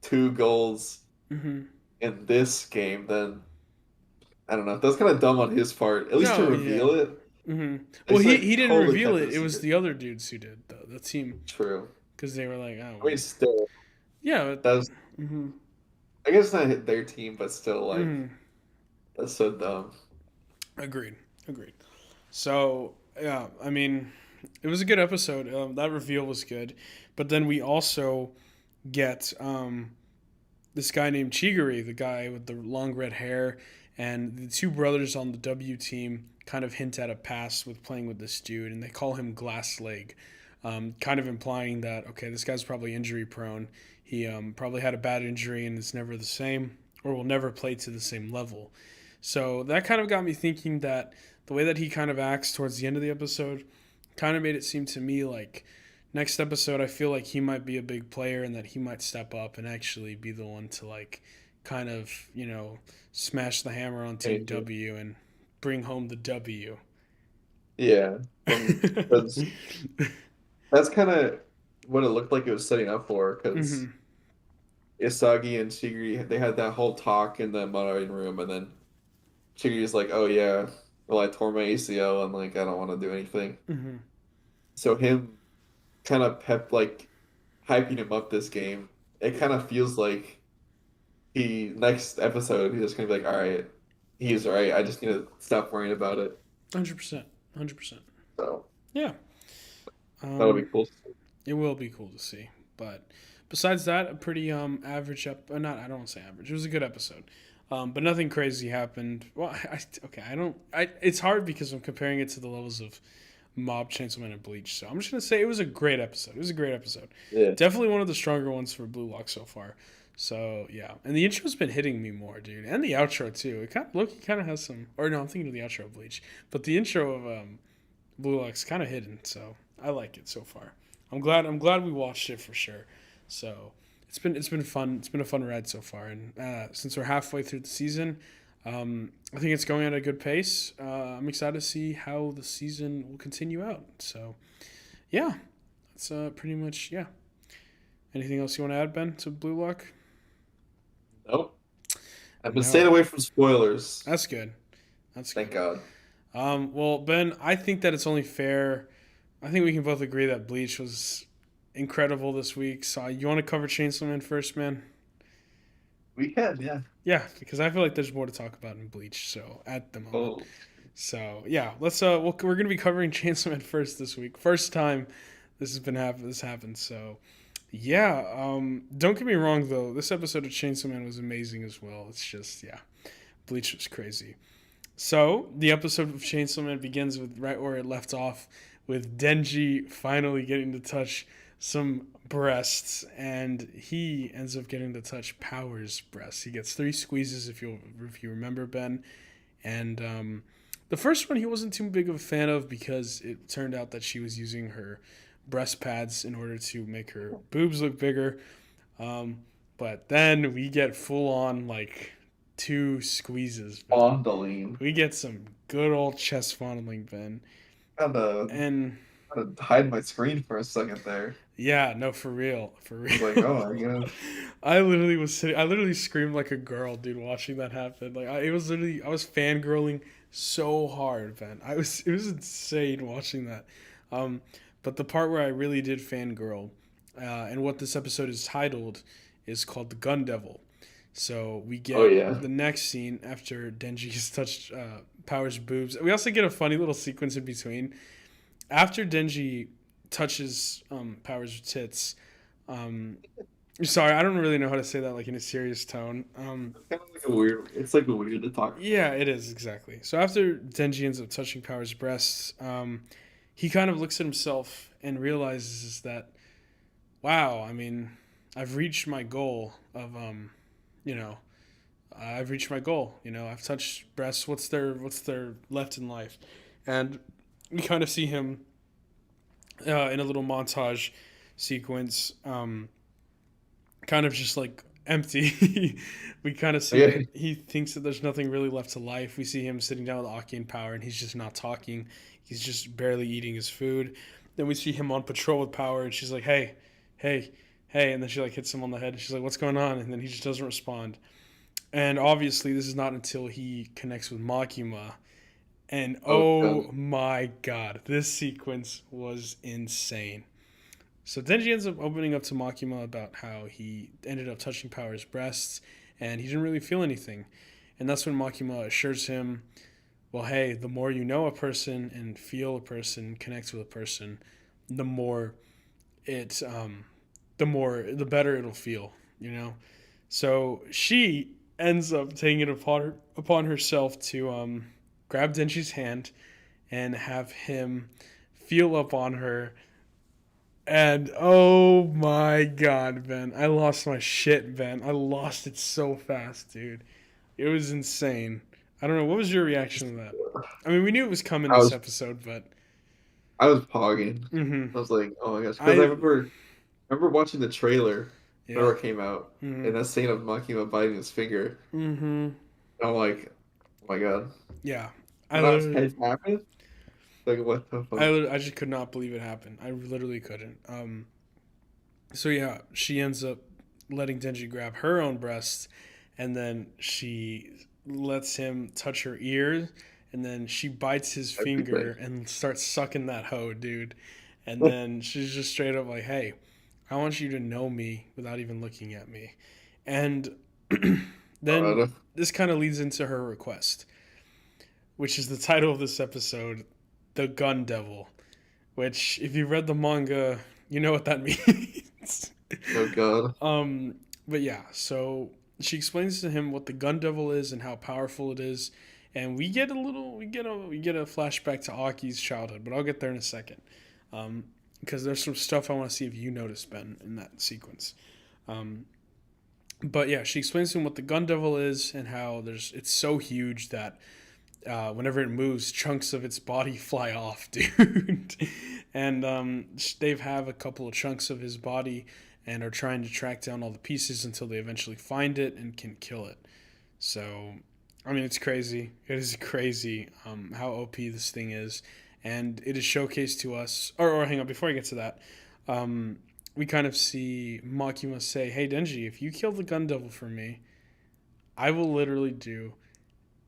2 goals Mm-hmm. in this game, then I don't know. That's kind of dumb on his part. At least to No, yeah. reveal it. Mm-hmm. Well, It's like he didn't totally reveal kept it. it a It was secret. the other dudes who did, the team, True. because they were like, oh, I mean, still, yeah. that's Mm-hmm. I guess not their team, but still, like Mm-hmm. that's so dumb. Agreed. Agreed. So yeah, I mean, it was a good episode. That reveal was good, but then we also get this guy named Chiguri, the guy with the long red hair, and the two brothers on the W team kind of hint at a past with playing with this dude, and they call him Glass Leg, kind of implying that okay, this guy's probably injury prone. He probably had a bad injury and is never the same, or will never play to the same level. So that kind of got me thinking that the way that he kind of acts towards the end of the episode kind of made it seem to me like next episode I feel like he might be a big player and that he might step up and actually be the one to like kind of, smash the hammer on Team Change it. W and bring home the W. Yeah, and that's kind of what it looked like it was setting up for, because Hmm. Isagi and Shigiri, they had that whole talk in the modeling room, and then Shigiri's like, "Oh yeah, well I tore my ACL and like I don't want to do anything." Hmm. So him kind of like hyping him up this game, it kind of feels like he next episode he's just gonna be like, "All right, he's all right. I just need to stop worrying about it." 100%. 100%. So Yeah. that'll be Um, cool. it will be cool to see. But besides that, a pretty average not I don't want to say average. It was a good episode. But nothing crazy happened. Well, okay, I don't. It's hard because I'm comparing it to the levels of Mob, Chainsaw Man, and Bleach. So I'm just gonna say it was a great episode. It was a great episode. Yeah. Definitely one of the stronger ones for Blue Lock so far. So yeah, and the intro's been hitting me more, dude, and the outro too. It kind of Loki kind of has some. Or no, I'm thinking of the outro of Bleach, but the intro of Blue Lock's kind of hidden. So I like it so far. I'm glad we watched it for sure. So it's been fun. It's been a fun ride so far, and since we're halfway through the season, I think it's going at a good pace. I'm excited to see how the season will continue out. So, yeah, that's pretty much, yeah. Anything else you want to add, Ben, to Blue Lock? Nope. I've been staying No. away from spoilers. That's good. That's Thank good. God. Well, Ben, I think that it's only fair. I think we can both agree that Bleach was incredible this week. So, you want to cover Chainsaw Man first, man? We can, yeah. Yeah, because I feel like there's more to talk about in Bleach. So, at the moment. Oh, So yeah, let's we're gonna be covering Chainsaw Man first this week. First time this happened. So yeah, don't get me wrong though. This episode of Chainsaw Man was amazing as well. It's just yeah, Bleach was crazy. So the episode of Chainsaw Man begins with right where it left off, with Denji finally getting to touch some breasts, and he ends up getting to touch Power's breasts. He gets 3 squeezes if you remember, Ben, and the first one he wasn't too big of a fan of because it turned out that she was using her breast pads in order to make her boobs look bigger. Um, but then we get full on like 2 squeezes, Ben. fondling. We get some good old chest fondling, Ben. Had to, And had to hide my screen for a second there. yeah, no, for real, for I was like, real. oh my God. I literally screamed like a girl, dude, watching that happen. I was fangirling so hard, man. It was insane watching that. Um, but the part where I really did fangirl, and what this episode is titled, is called the Gun Devil. So we Oh get yeah. the next scene after Denji has touched Power's boobs. We also get a funny little sequence in between after Denji touches Power's tits. Um, sorry, I don't really know how to say that like in a serious tone. Kind of like a weird. It's like weird to talk. Yeah, it is exactly. So after Denji ends up touching Power's breasts, he kind of looks at himself and realizes that, wow, I mean, I've reached my goal of, you know, I've reached my goal. I've touched breasts. What's there left in life? And we kind of see him in a little montage sequence, kind of just like empty. We kind of see Yeah. that he thinks that there's nothing really left to life. We see him sitting down with Aki and Power, and he's just not talking. He's just barely eating his food. Then we see him on patrol with Power, and she's like, "Hey, hey, hey!" And then she like hits him on the head, and she's like, "What's going on?" And then he just doesn't respond. And obviously, this is not until he connects with Makima. And Oh oh God. my god, this sequence was insane. So Denji ends up opening up to Makima about how he ended up touching Power's breasts and he didn't really feel anything. And that's when Makima assures him, well, hey, the more you know a person and feel a person, connect with a person, the more it, the better it'll feel. So she ends up taking it upon herself to grab Denji's hand and have him feel up on her. And oh my god, Ben. I lost my shit, Ben. I lost it so fast, dude. It was insane. I don't know. What was your reaction to that? I mean, we knew it was coming I this was episode, but I was pogging. mm-hmm. I was like, oh my gosh, because I I remember watching the trailer yeah. whenever it came out, Mm-hmm. and that scene of Makima biting his finger. Mm-hmm. And I'm like, oh my god, Yeah. I and that literally, had happened. Like what the fuck? I just could not believe it happened. I literally couldn't. So yeah, she ends up letting Denji grab her own breast, and then she lets him touch her ear, and then she bites his finger Everything. and starts sucking that hoe, dude. And then she's just straight up like, "Hey, I want you to know me without even looking at me." And then God. this kind of leads into her request, which is the title of this episode, "The Gun Devil." Which, if you read the manga, you know what that means. Oh god. um, but yeah, so she explains to him what the gun devil is and how powerful it is, and we get a flashback to Aki's childhood, but I'll get there in a second, because there's some stuff I want to see if you noticed, Ben, in that sequence. Um, but yeah, she explains to him what the gun devil is and how it's so huge that whenever it moves, chunks of its body fly off, dude. And they have a couple of chunks of his body and are trying to track down all the pieces until they eventually find it and can kill it. So, I mean, it's crazy. It is crazy how OP this thing is. And it is showcased to us. Or hang on, before I get to that, we kind of see Makima say, "Hey, Denji, if you kill the gun devil for me, I will literally do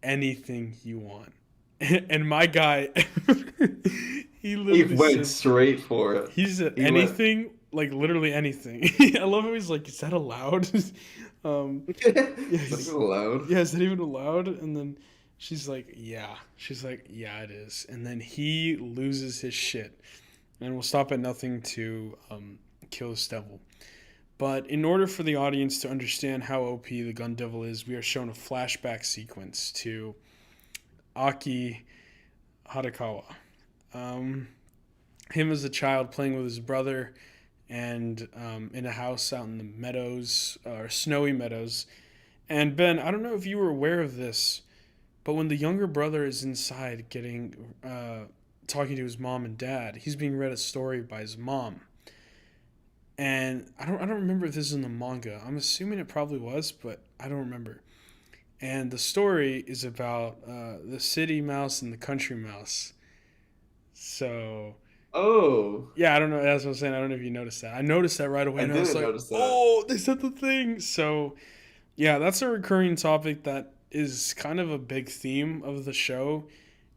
anything you want." And my guy, he He literally went said, straight for it. he said He went. anything, like literally anything. I love how he's like, is that allowed? Yeah, It's not even allowed. yeah, is that even allowed? And then she's like, yeah. She's like, yeah, it is. And then he loses his shit and will stop at nothing to kill this devil. But in order for the audience to understand how OP the Gun Devil is, we are shown a flashback sequence to Aki Hadakawa. Um, him as a child playing with his brother and in a house out in the meadows, or snowy meadows. And Ben, I don't know if you were aware of this, but when the younger brother is inside getting talking to his mom and dad, he's being read a story by his mom. And I don't remember if this is in the manga. I'm assuming it probably was, but I don't remember. And the story is about the city mouse and the country mouse. So Oh, yeah, I don't know. That's what I'm saying. I don't know if you noticed that. I noticed that right away, I and I was didn't like, notice that. "Oh, they said the thing." So yeah, that's a recurring topic that is kind of a big theme of the show,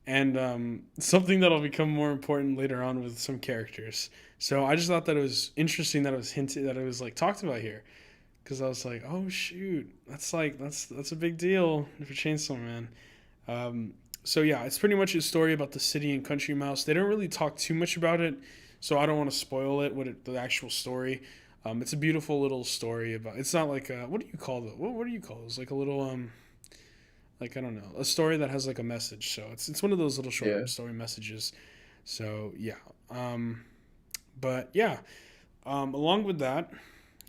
and something that'll become more important later on with some characters. So I just thought that it was interesting that it was hinted that it was like talked about here, because I was like, "Oh shoot, that's a big deal for Chainsaw Man." So yeah, it's pretty much a story about the city and country mouse. They don't really talk too much about it, so I don't want to spoil it. The actual story. It's a beautiful little story about. It's not like what do you call it? What do you call it? It's like a little like I don't know, a story that has like a message. So it's one of those little short Yeah. story messages. So yeah, but yeah, along with that,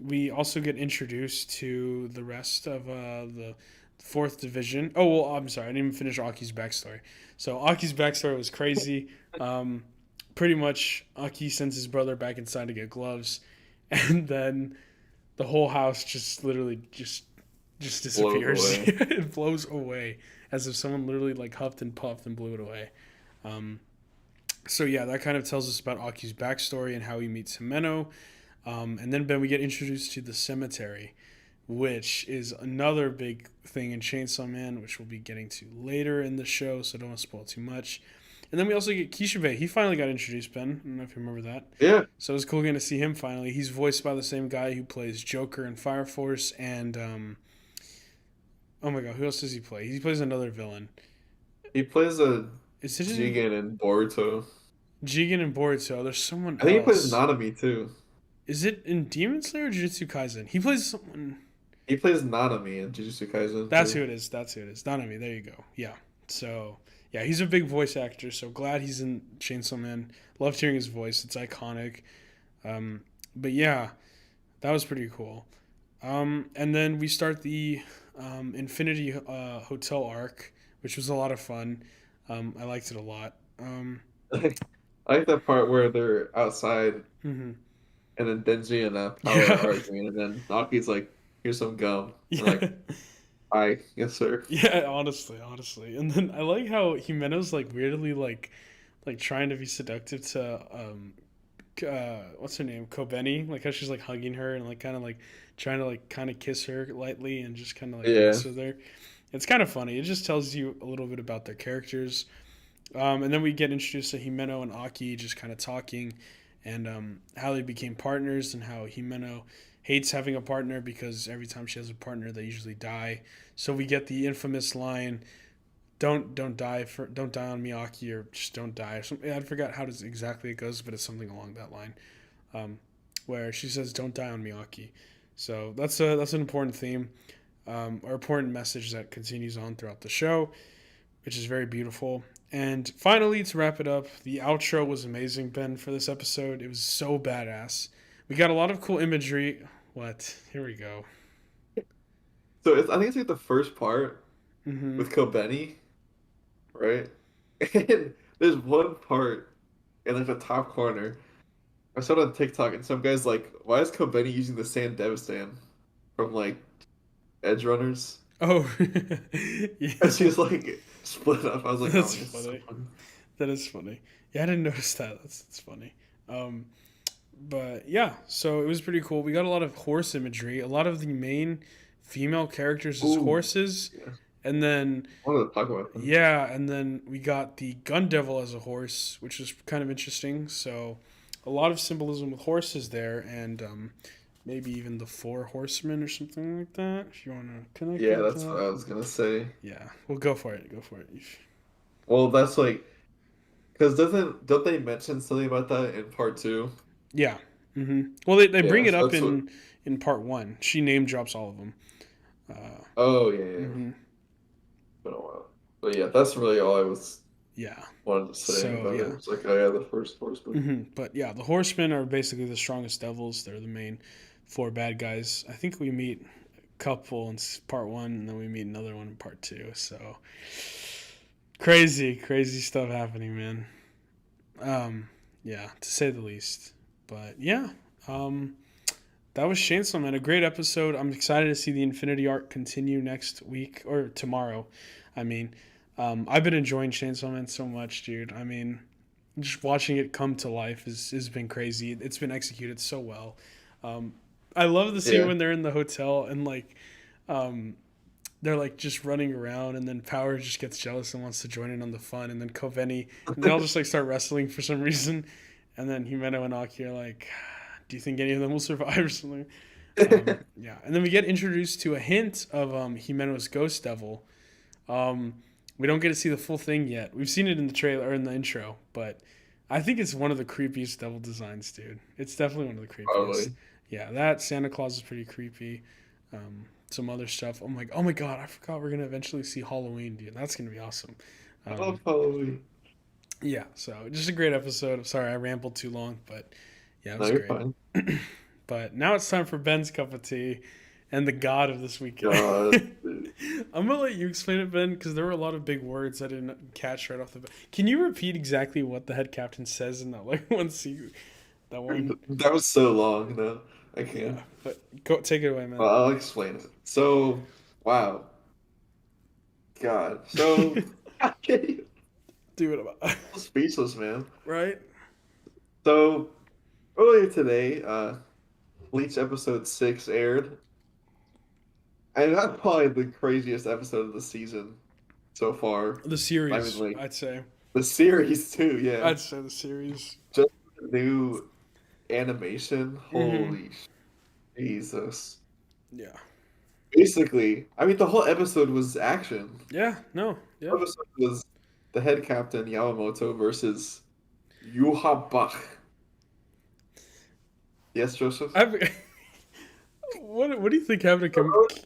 we also get introduced to the rest of the fourth division. Oh well, I'm sorry, I didn't even finish Aki's backstory. So Aki's backstory was crazy. Um, Pretty much, Aki sends his brother back inside to get gloves, and then the whole house just literally just Blows disappears. away. It blows away as if someone literally like huffed and puffed and blew it away. Um, so yeah, that kind of tells us about Aki's backstory and how he meets Himeno. And then Ben, we get introduced to the cemetery, which is another big thing in Chainsaw Man, which we'll be getting to later in the show, so don't want to spoil too much. And then we also get Kishibe. He finally got introduced, Ben. I don't know if you remember that. Yeah. So it was cool getting to see him finally. He's voiced by the same guy who plays Joker in Fire Force, and oh my god, who else does he play? He plays another villain. He plays a Is it in Jigen in Boruto. Jigen and Boruto? There's someone I think he plays else. Nanami too. Is it in Demon Slayer or Jujutsu Kaisen? He plays someone. He plays Nanami in Jujutsu Kaisen That's too. who it is. That's who it is. Nanami. There you go. Yeah. So yeah, he's a big voice actor. So glad he's in Chainsaw Man. Loved hearing his voice. It's iconic. But yeah, that was pretty cool. And then we start the Infinity Hotel arc which was a lot of fun. I liked it a lot. I like that part where they're outside Mhm. and then Denji and Power Yeah, are arguing, and then Naki's like, "Here's some gum," and yeah, like, "I yes sir." yeah. Honestly, and then I like how Himeno's like weirdly like trying to be seductive to what's her name, Kobeni, like how she's like hugging her and like trying to like kind of kiss her lightly and just kind of like Yeah. mess with her. It's kind of funny. It just tells you a little bit about their characters. And then we get introduced to Himeno and Aki just kind of talking and how they became partners and how Himeno hates having a partner because every time she has a partner, they usually die. So we get the infamous line, don't die on me, Aki, or just don't die." Or something. I forgot how exactly it goes, but it's something along that line, um, where she says, "Don't die on me, Aki." So that's an important theme, or important message that continues on throughout the show, which is very beautiful. And finally, to wrap it up, the outro was amazing, Ben, for this episode. It was so badass. We got a lot of cool imagery. What? Here we go. So I think it's like the first part Mm-hmm. with Kobeni, right? And there's one part in like the top corner. I saw it on TikTok, and some guy's like, "Why is Kobeni using the Sand Devastan from like Edge Runners?" Oh, And yeah. she's like split up. I was like, "Oh, That's it's so funny. funny." That is funny. Yeah, I didn't notice that. That's funny. Um, but yeah, so it was pretty cool. We got a lot of horse imagery. A lot of the main female characters as Ooh, horses, yeah. and then I wanted to talk about that. yeah, and then we got the gun devil as a horse, which was kind of interesting. So a lot of symbolism with horses there, and maybe even the four horsemen or something like that. If you want to connect Yeah, that to that's what that, I was gonna say. yeah, well, go for it. Go for it. Well, that's like because doesn't don't they mention something about that in part two? Yeah. Well, they bring Yeah, it so up that's what. in part one. She name drops all of them. Uh, Oh yeah, yeah. hmm Been a while. But yeah, that's really all I was Yeah. wanted to say So about it. yeah. It's like, oh yeah, the first horseman. But yeah, the horsemen are basically the strongest devils. They're the main four bad guys. I think we meet a couple in part one, and then we meet another one in part two. So crazy stuff happening, man. Um, yeah, to say the least. But yeah, um, that was Chainsaw Man. A great episode. I'm excited to see the Infinity arc continue next week or tomorrow. I mean, I've been enjoying Chainsaw Man so much, dude. I mean, just watching it come to life has been crazy. It's been executed so well. Um, I love the scene Yeah. when they're in the hotel and like um, they're like just running around, and then Power just gets jealous and wants to join in on the fun, and then Koveni and they all just like start wrestling for some reason, and then Himeno and Aki are like, "Do you think any of them will survive?" or something. Yeah, and then we get introduced to a hint of Himeno's Ghost Devil. Um, we don't get to see the full thing yet. We've seen it in the trailer or in the intro, but I think it's one of the creepiest devil designs, dude. It's definitely one of the creepiest. Probably. Yeah, that Santa Claus is pretty creepy. Some other stuff. Oh my god, I forgot we're gonna eventually see Halloween, dude. That's gonna be awesome. I Um, love Halloween. yeah, so just a great episode. I'm sorry I rambled too long, but yeah, it No, was you're great. fine. But now it's time for Ben's cup of tea and the god of this weekend. God, dude. I'm gonna let you explain it, Ben, because there were a lot of big words I didn't catch right off the bat. Can you repeat exactly what the head captain says in that like one scene? That one, That was so long. No, I yeah. can't. But go take it away, man. Well, I'll explain it. So, wow, God. So, I can't even- Do it about I'm speechless, man. right. So, earlier today, Bleach episode 6 aired. And that's probably the craziest episode of the season so far. The I mean, series, like, I'd say. the series, too, yeah. I'd say the series. Just the new animation. Mm-hmm. Holy Jesus. Yeah. Basically, I mean, the whole episode was action. Yeah. No. The Yeah. episode was the head captain, Yamamoto, versus Yuha Bach. Yes, Joseph? I've, what do you think happened to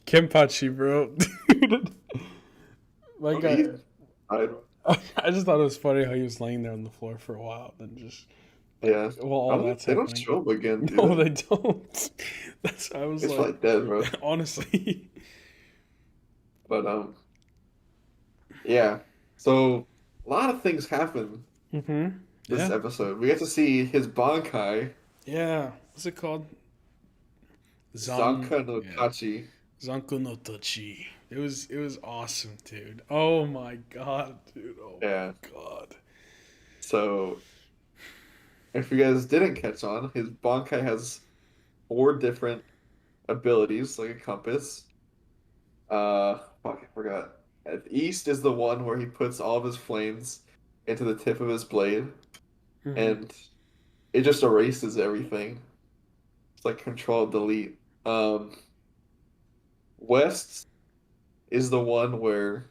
Kenpachi, bro? Dude, my Okay, guy. I, I just thought it was funny how he was laying there on the floor for a while, then just like yeah. while I all don't, that's they don't happening. show him again, do No, they? they don't. That's I was It's like, probably dead, bro. honestly, But Yeah. So a lot of things happen Mm-hmm. this Yeah. episode. We get to see his Bankai, Yeah. What's it called? Zan. Zanka no Yeah. Tachi. Zanku no Tochi. It was awesome, dude. Oh my god, dude. Oh Yeah. my god. So if you guys didn't catch on, his Bankai has four different abilities, like a compass. Fuck, I forgot. East is the one where he puts all of his flames into the tip of his blade, Mm-hmm. and it just erases everything. It's like Control Delete. West is the one where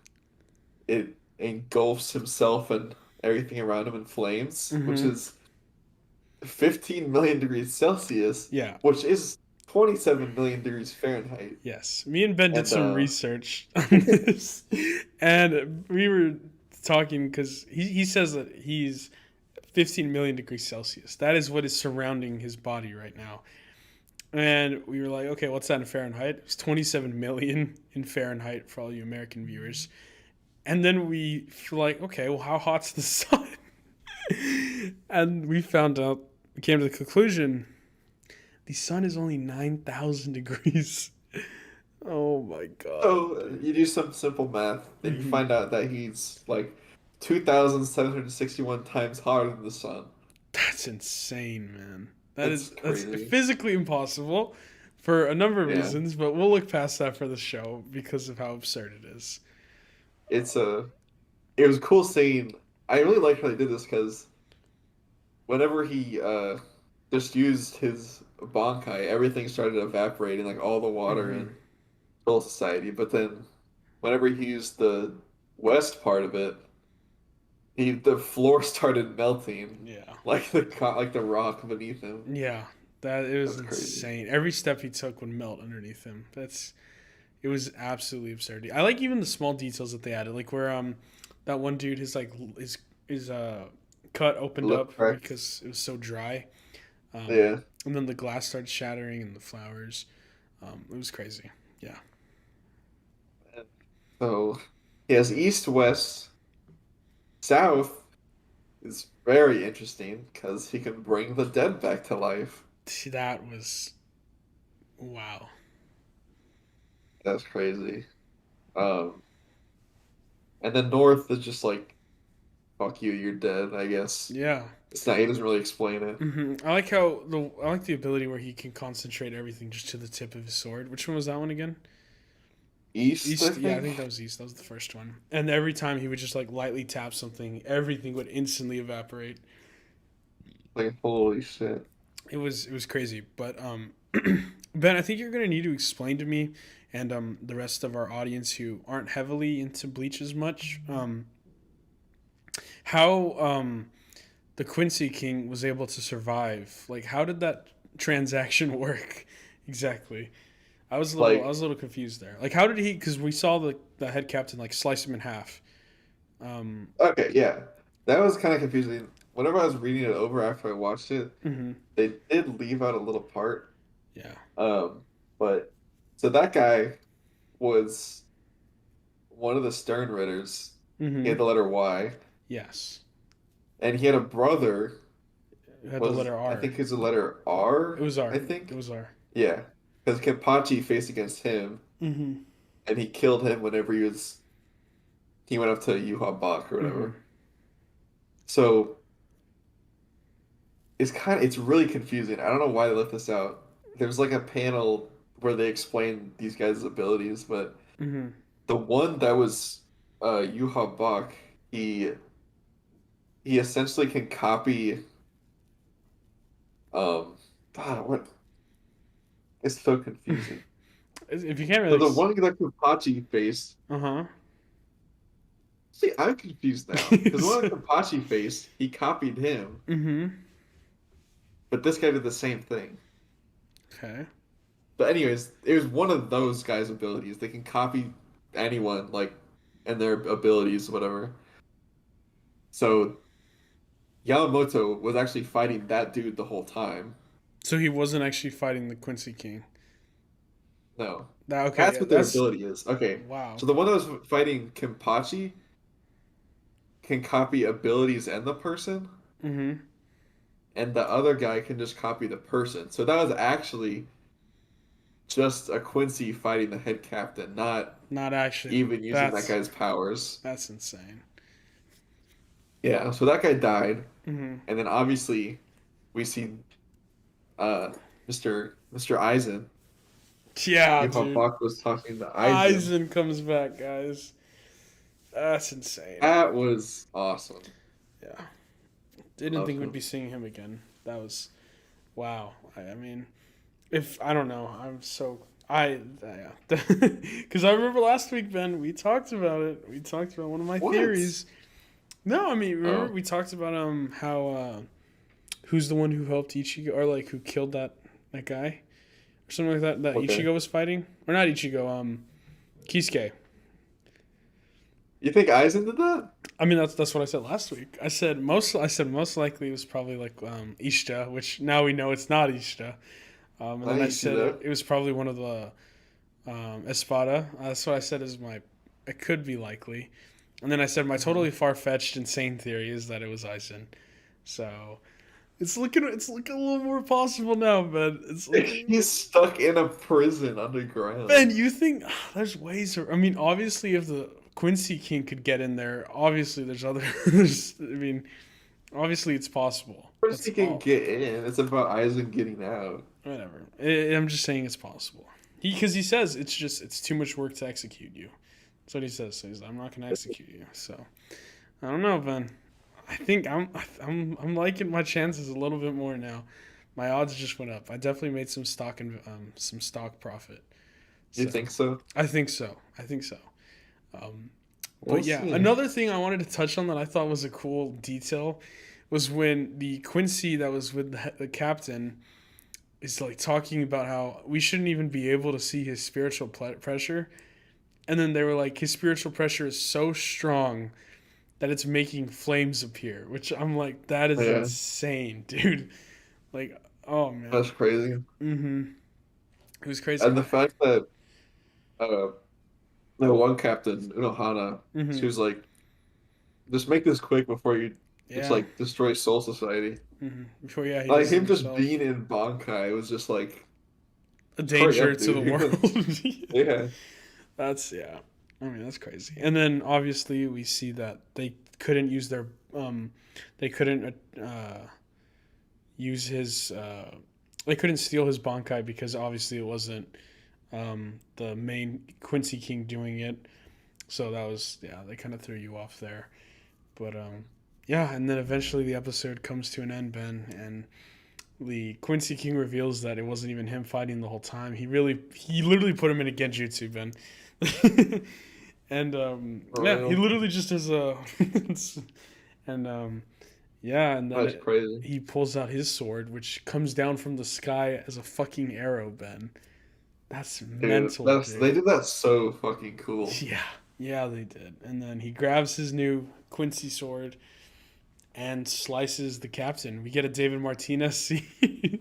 it engulfs himself and everything around him in flames, which Mm-hmm. is 15 million degrees Celsius, Yeah. which is 27 million degrees Fahrenheit. Yes. Me and Ben did And some research on this, and we were talking because he says that he's 15 million degrees Celsius. That is what is surrounding his body right now. And we were like, okay, what's that in Fahrenheit? It's 27 million in Fahrenheit for all you American viewers. And then we were like, okay, well, how hot's the sun? And we found out, we came to the conclusion, the sun is only 9,000 degrees. Oh my god, so dude. you do some simple math, and you Mm-hmm. find out that he's like 2,761 times hotter than the sun. That's insane, man. It's That's crazy. physically impossible for a number of Yeah, reasons, but we'll look past that for the show because of how absurd it is. it's a. It was cool seeing. I really liked how they did this because whenever he just used his Bankai, everything started evaporating, like all the water Mm-hmm. in Soul Society. But then whenever he used the west part of it, the floor started melting, Yeah. like like the rock beneath him. Yeah. That it was That's crazy. insane. Every step he took would melt underneath him. It was absolutely absurd. I like even the small details that they added, like where that one dude his cut opened Lip up cracked. because it was so dry, Yeah. and then the glass started shattering and the flowers. It was crazy. Yeah. So he has east, west, south is very interesting because he can bring the dead back to life. See, that was wow. That's crazy. Um, and then north is just like, fuck you, you're dead, I guess. Yeah. It's not, he doesn't really explain it. I like the ability where he can concentrate everything just to the tip of his sword. Which one was that one again? East, I East. Yeah, I think? think that was East. That was the first one. And every time he would just like lightly tap something, everything would instantly evaporate. Like, holy shit. It was crazy. But Ben, I think you're gonna need to explain to me and the rest of our audience who aren't heavily into Bleach as much how the Quincy King was able to survive. Like, how did that transaction work exactly? I Like, was a little confused there. Like, how did he? Because we saw the head captain like slice him in half. Um. okay, yeah. That was kind of confusing. Whenever I was reading it over after I watched it, Mm-hmm. they did leave out a little part. Yeah. Um, but so that guy was one of the Stern Ritters. He Mm-hmm. had the letter Y, Yes. and he had a brother. It had the Was letter I R. think it's the letter R, It was R. I It think. was R. Yeah, because Kenpachi faced against him, Mm-hmm. and he killed him whenever he went up to Yuha Bach or Mm-hmm. whatever. So it's really confusing. I don't know why they left this out. There's like a panel where they explain these guys' abilities, but Mm-hmm. the one that was Yuha Bach, he essentially can copy um what it's so confusing. If you can't So really. the one that Kenpachi faced. Uh huh. See, I'm confused now because the one that Kenpachi faced, he copied him, Mm-hmm. but this guy did the same thing. Okay. But anyways, it was one of those guys' abilities. They can copy anyone, like, and their abilities, whatever. So Yamamoto was actually fighting that dude the whole time. So he wasn't actually fighting the Quincy King. No, That okay? that's Yeah, what their that's ability is. Okay, wow. so the one that was fighting Kenpachi, can copy abilities and the person, Mm-hmm. and the other guy can just copy the person. So that was actually just a Quincy fighting the head captain, not Not actually. even using that guy's powers. That's insane. Yeah, so that guy died, Mm-hmm. and then obviously we see uh Mr. Eisen. Yeah, You know how dude. Bach was talking to Eisen. Eisen comes back, guys. That's insane. That was awesome. Yeah. Didn't Love think we'd him. be seeing him again. That was wow. I mean, if I don't know, I'm so I yeah. Because I remember last week, Ben, we talked about it. We talked about one of my What? theories. No, I mean, remember Oh, we talked about how who's the one who helped Ichigo or like who killed that guy or something like that that okay. Ichigo was fighting or not Ichigo Kisuke. You think Eisen did that? I mean that's what I said last week. I said most likely it was probably like Ishida, which now we know it's not Ishida. And then I said Ishida. it was probably one of the Espada. That's what I said is my it could be likely. And then I said my Mhm. totally far fetched insane theory is that it was Aizen. So it's looking a little more possible now, Ben. It's looking He's stuck in a prison underground. Ben, you think there's ways I mean, obviously if the Quincy King could get in there, obviously there's other I mean, obviously it's possible. First That's he can all. get in. It's about Eisen getting out. Whatever. I'm just saying it's possible. Because he says it's too much work to execute you. That's what he says. So he's I'm not going to execute you. So I don't know, Ben. I think I'm liking my chances a little bit more now. My odds just went up. I definitely made some stock profit. You So think so? I think so. I think so. Um, We'll but yeah, see. another thing I wanted to touch on that I thought was a cool detail was when the Quincy that was with the captain is like talking about how we shouldn't even be able to see his spiritual pressure. And then they were like, his spiritual pressure is so strong that it's making flames appear, which I'm like, that is Yeah, insane, dude. Like, oh that's man. crazy. Mm-hmm. It was crazy. And the fact that uh the one captain, Unohana, Mm-hmm. she was like, just make this quick before you it's Yeah. like destroy Soul Society. Mm-hmm. Before, yeah, he Like does it him just himself. being in Bankai was just like, A hurry danger up, to the dude. You're gonna world. yeah. That's, yeah. I mean, that's crazy. And then obviously we see that they couldn't use their, they couldn't use his they couldn't steal his Bankai because obviously it wasn't the main Quincy King doing it. So that was yeah, they kind of threw you off there. But yeah, and then eventually the episode comes to an end, Ben, and the Quincy King reveals that it wasn't even him fighting the whole time. He literally put him in a genjutsu, Ben. And For yeah, he real. literally just has a and yeah, and then That's crazy. he pulls out his sword, which comes down from the sky as a fucking arrow, Ben. That's Dude, mental, that's they dude. did that so fucking cool. Yeah, yeah, they did. And then he grabs his new Quincy sword and slices the captain. We get a David Martinez He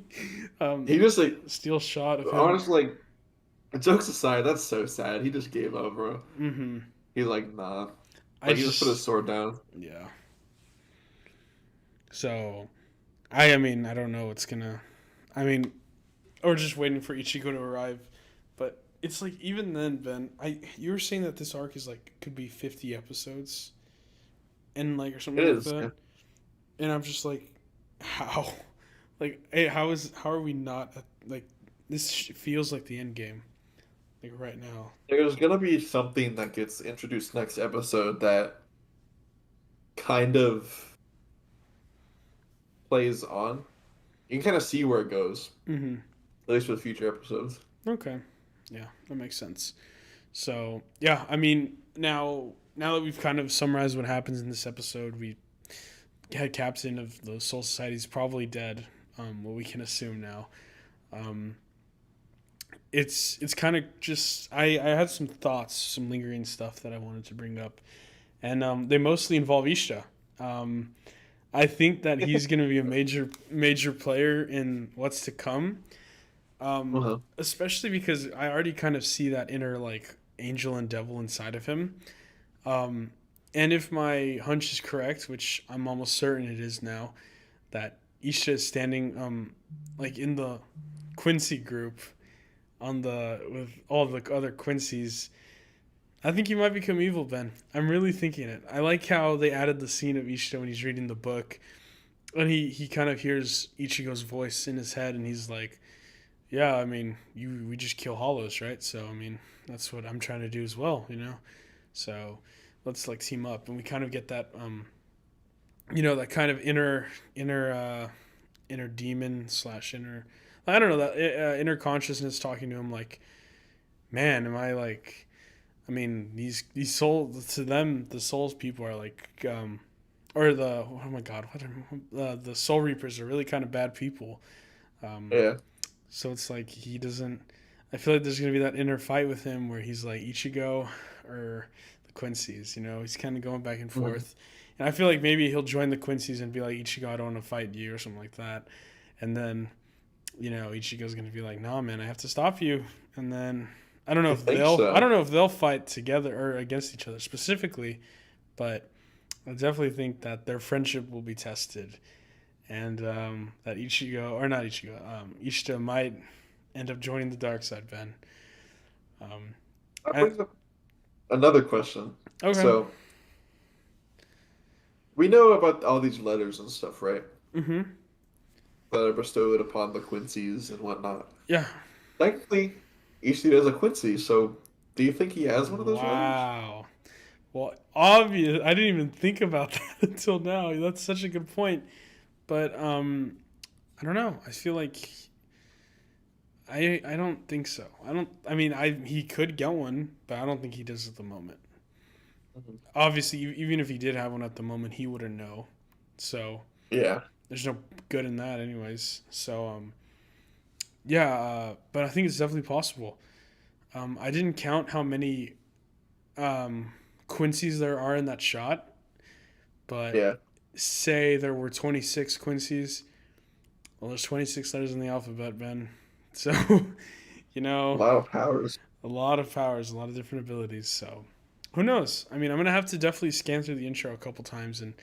um, just like steel shot of him. honestly like jokes aside, that's so sad. He just gave up, bro. Mm-hmm. He's like, nah. I Like he just put his just, sword down. yeah. So, I mean, I don't know what's gonna. I mean, or just waiting for Ichigo to arrive. But it's like even then, Ben, you were saying that this arc is like could be 50 episodes, and like or It something like is. that. Yeah. And I'm just like, how? Like, hey, how are we not like this feels like the end game, like right now. There's gonna be something that gets introduced next episode that kind of plays on. You can kind of see where it goes, Mm-hmm. at least with future episodes. Okay, yeah, that makes sense. So yeah, I mean now that we've kind of summarized what happens in this episode, we head captain of the Soul Society is probably dead. What we can assume now. Um, it's kind of just I had some thoughts, some lingering stuff that I wanted to bring up, and they mostly involve Ishta. Um, I think that he's going to be a major player in what's to come. Uh-huh. Especially because I already kind of see that inner like angel and devil inside of him. Um, And if my hunch is correct, which I'm almost certain it is now, that Isha is standing like in the Quincy group on the with all the other Quincy's. I think he might become evil, Ben. I'm really thinking it. I like how they added the scene of Ishida when he's reading the book, and he kind of hears Ichigo's voice in his head, and he's like, "Yeah, I mean, we just kill hollows, right? So I mean, that's what I'm trying to do as well, you know. So let's like team up." And we kind of get that, that kind of inner demon slash inner, I don't know, that inner consciousness talking to him like, man, am I like, I mean, these souls to them, the souls people are like, or the oh my god, what are, the soul reapers are really kind of bad people. Um, Yeah. so it's like he doesn't. I feel like there's gonna be that inner fight with him where he's like Ichigo or the Quincy's. You know, he's kind of going back and Mhm. forth. And I feel like maybe he'll join the Quincy's and be like, Ichigo, I don't want to fight you or something like that. And then Ichigo's gonna be like, nah, man, I have to stop you. And then I think I so. don't know if they'll fight together or against each other specifically, but I definitely think that their friendship will be tested, and that Ichigo or not Ichigo, Ishida might end up joining the dark side, Ben. Um, That I, brings up another question. okay. So we know about all these letters and stuff, right? Mm-hmm. That are bestowed upon the Quincy's and whatnot. Yeah. Technically, Ishida is a Quincy, so do you think he has one of those letters? Wow. Well, obvious. I didn't even think about that until now. That's such a good point. But I don't know. I feel like I don't think so. I don't. I mean, he could get one, but I don't think he does at the moment. Mhm. Obviously, even if he did have one at the moment, he wouldn't know. So Yeah, there's no good in that, anyways. So yeah. But I think it's definitely possible. I didn't count how many Quincy's there are in that shot, but yeah. say there were 26 Quincy's. Well, there's 26 letters in the alphabet, Ben. So, you A know, lot of powers. a lot of powers, a lot of different abilities. So, who knows? I mean, I'm gonna have to definitely scan through the intro a couple times, and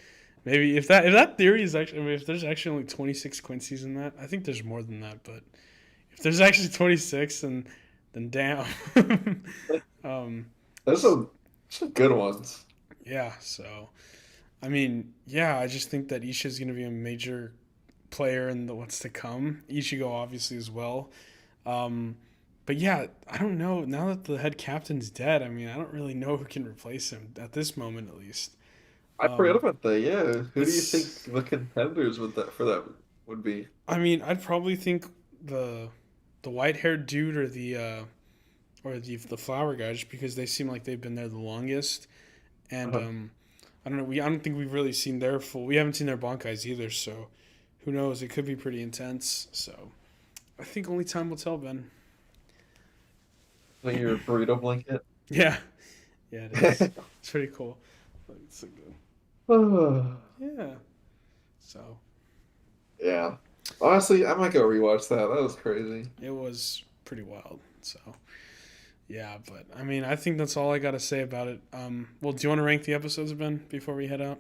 maybe if that theory is actually, I mean, if there's actually only 26 Quincy's in that, I think there's more than that, but if there's actually 26, then damn. um, There's some good ones. yeah. So, I mean, yeah, I just think that Isha is gonna be a major player in the what's to come. Ichigo obviously as well. Um, but yeah, I don't know. Now that the head captain's dead, I mean, I don't really know who can replace him at this moment, at least. I forgot Um, about that. Yeah, who do you think it's. the contenders with that for that would be? I mean, I'd probably think the the white haired dude or the flower guy, just because they seem like they've been there the longest, and Uh-huh. I don't know. I don't think we've really seen their full. We haven't seen their Bankais either, so who knows? It could be pretty intense. So I think only time will tell, Ben. Like your burrito blanket. Yeah, yeah, it is. It's pretty cool. It's a good. Yeah. So Yeah. Honestly, I might go rewatch that. That was crazy. it was pretty wild. So yeah, but I mean, I think that's all I got to say about it. Well, do you want to rank the episodes, Ben, before we head out?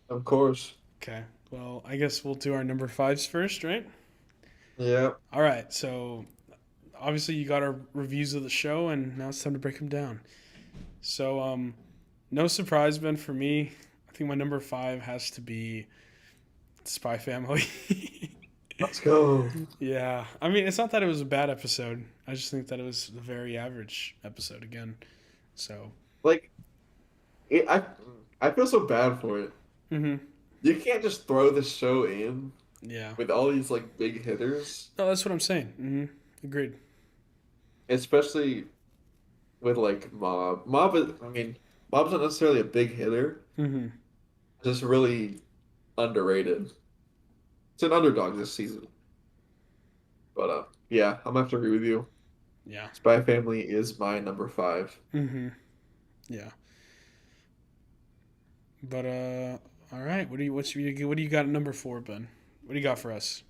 Of course. Okay. Well, I guess we'll do our number fives first, right? Yeah. All right. So obviously you got our reviews of the show, and now it's time to break them down. So no surprise, Ben, for me. I think my number five has to be Spy Family. Let's go. Yeah, I mean, it's not that it was a bad episode. I just think that it was a very average episode again. So, Like it, I feel so bad for it. hmm You can't just throw the show in yeah. with all these like big hitters, No, that's what I'm saying. Agreed. especially with like Mob. Mob is, I mean, Mob's not necessarily a big hitter, hmm just really underrated. It's an underdog this season. But yeah, I'm gonna have to agree with you. Yeah. Spy Family is my number five. hmm Yeah. But all right. What do you got at number four, Ben? What do you got for us?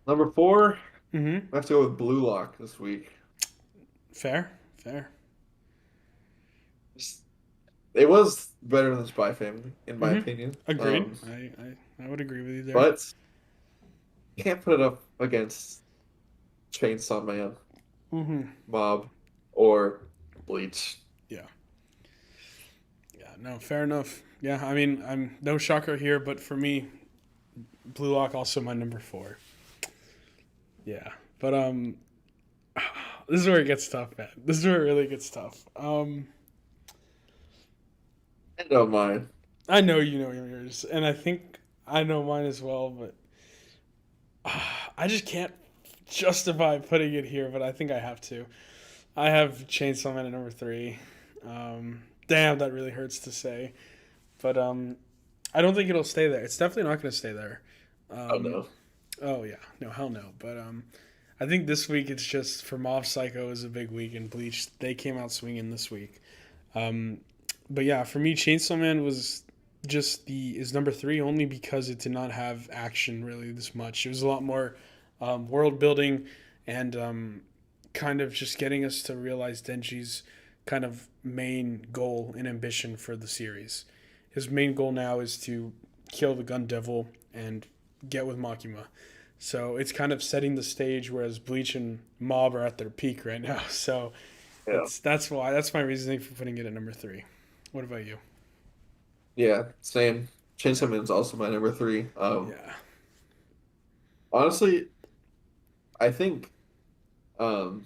Number four, hmm I have to go with Blue Lock this week. Fair. Fair. it was better than Spy Family, in my Mm-hmm. opinion. Agreed. I would agree with you there. But can't put it up against Chainsaw Man, Mm-hmm. Mob, or Bleach. Yeah. Yeah. No, fair enough. Yeah. I mean, I'm no shocker here, but for me, Blue Lock also my number four. Yeah. But this is where it gets tough, man. This is where it really gets tough. I don't mind. I know you know yours, and I think I know mine as well, but I just can't justify putting it here, but I think I have to. I have Chainsaw Man at number three. Damn, that really hurts to say, but I don't think it'll stay there. It's definitely not going to stay there. Oh Um, no. oh yeah, no, hell no. But I think this week it's just for Mob Psycho is a big week, and Bleach they came out swinging this week. Um, but yeah, for me, Chainsaw Man was just the is number three only because it did not have action really this much. It was a lot more world building and kind of just getting us to realize Denji's kind of main goal and ambition for the series. His main goal now is to kill the Gun Devil and get with Makima. So it's kind of setting the stage, whereas Bleach and Mob are at their peak right now. So Yeah. that's my reasoning for putting it at number three. What about you? Yeah, same. Chainsaw Man's also my number three. Yeah. Honestly, I think um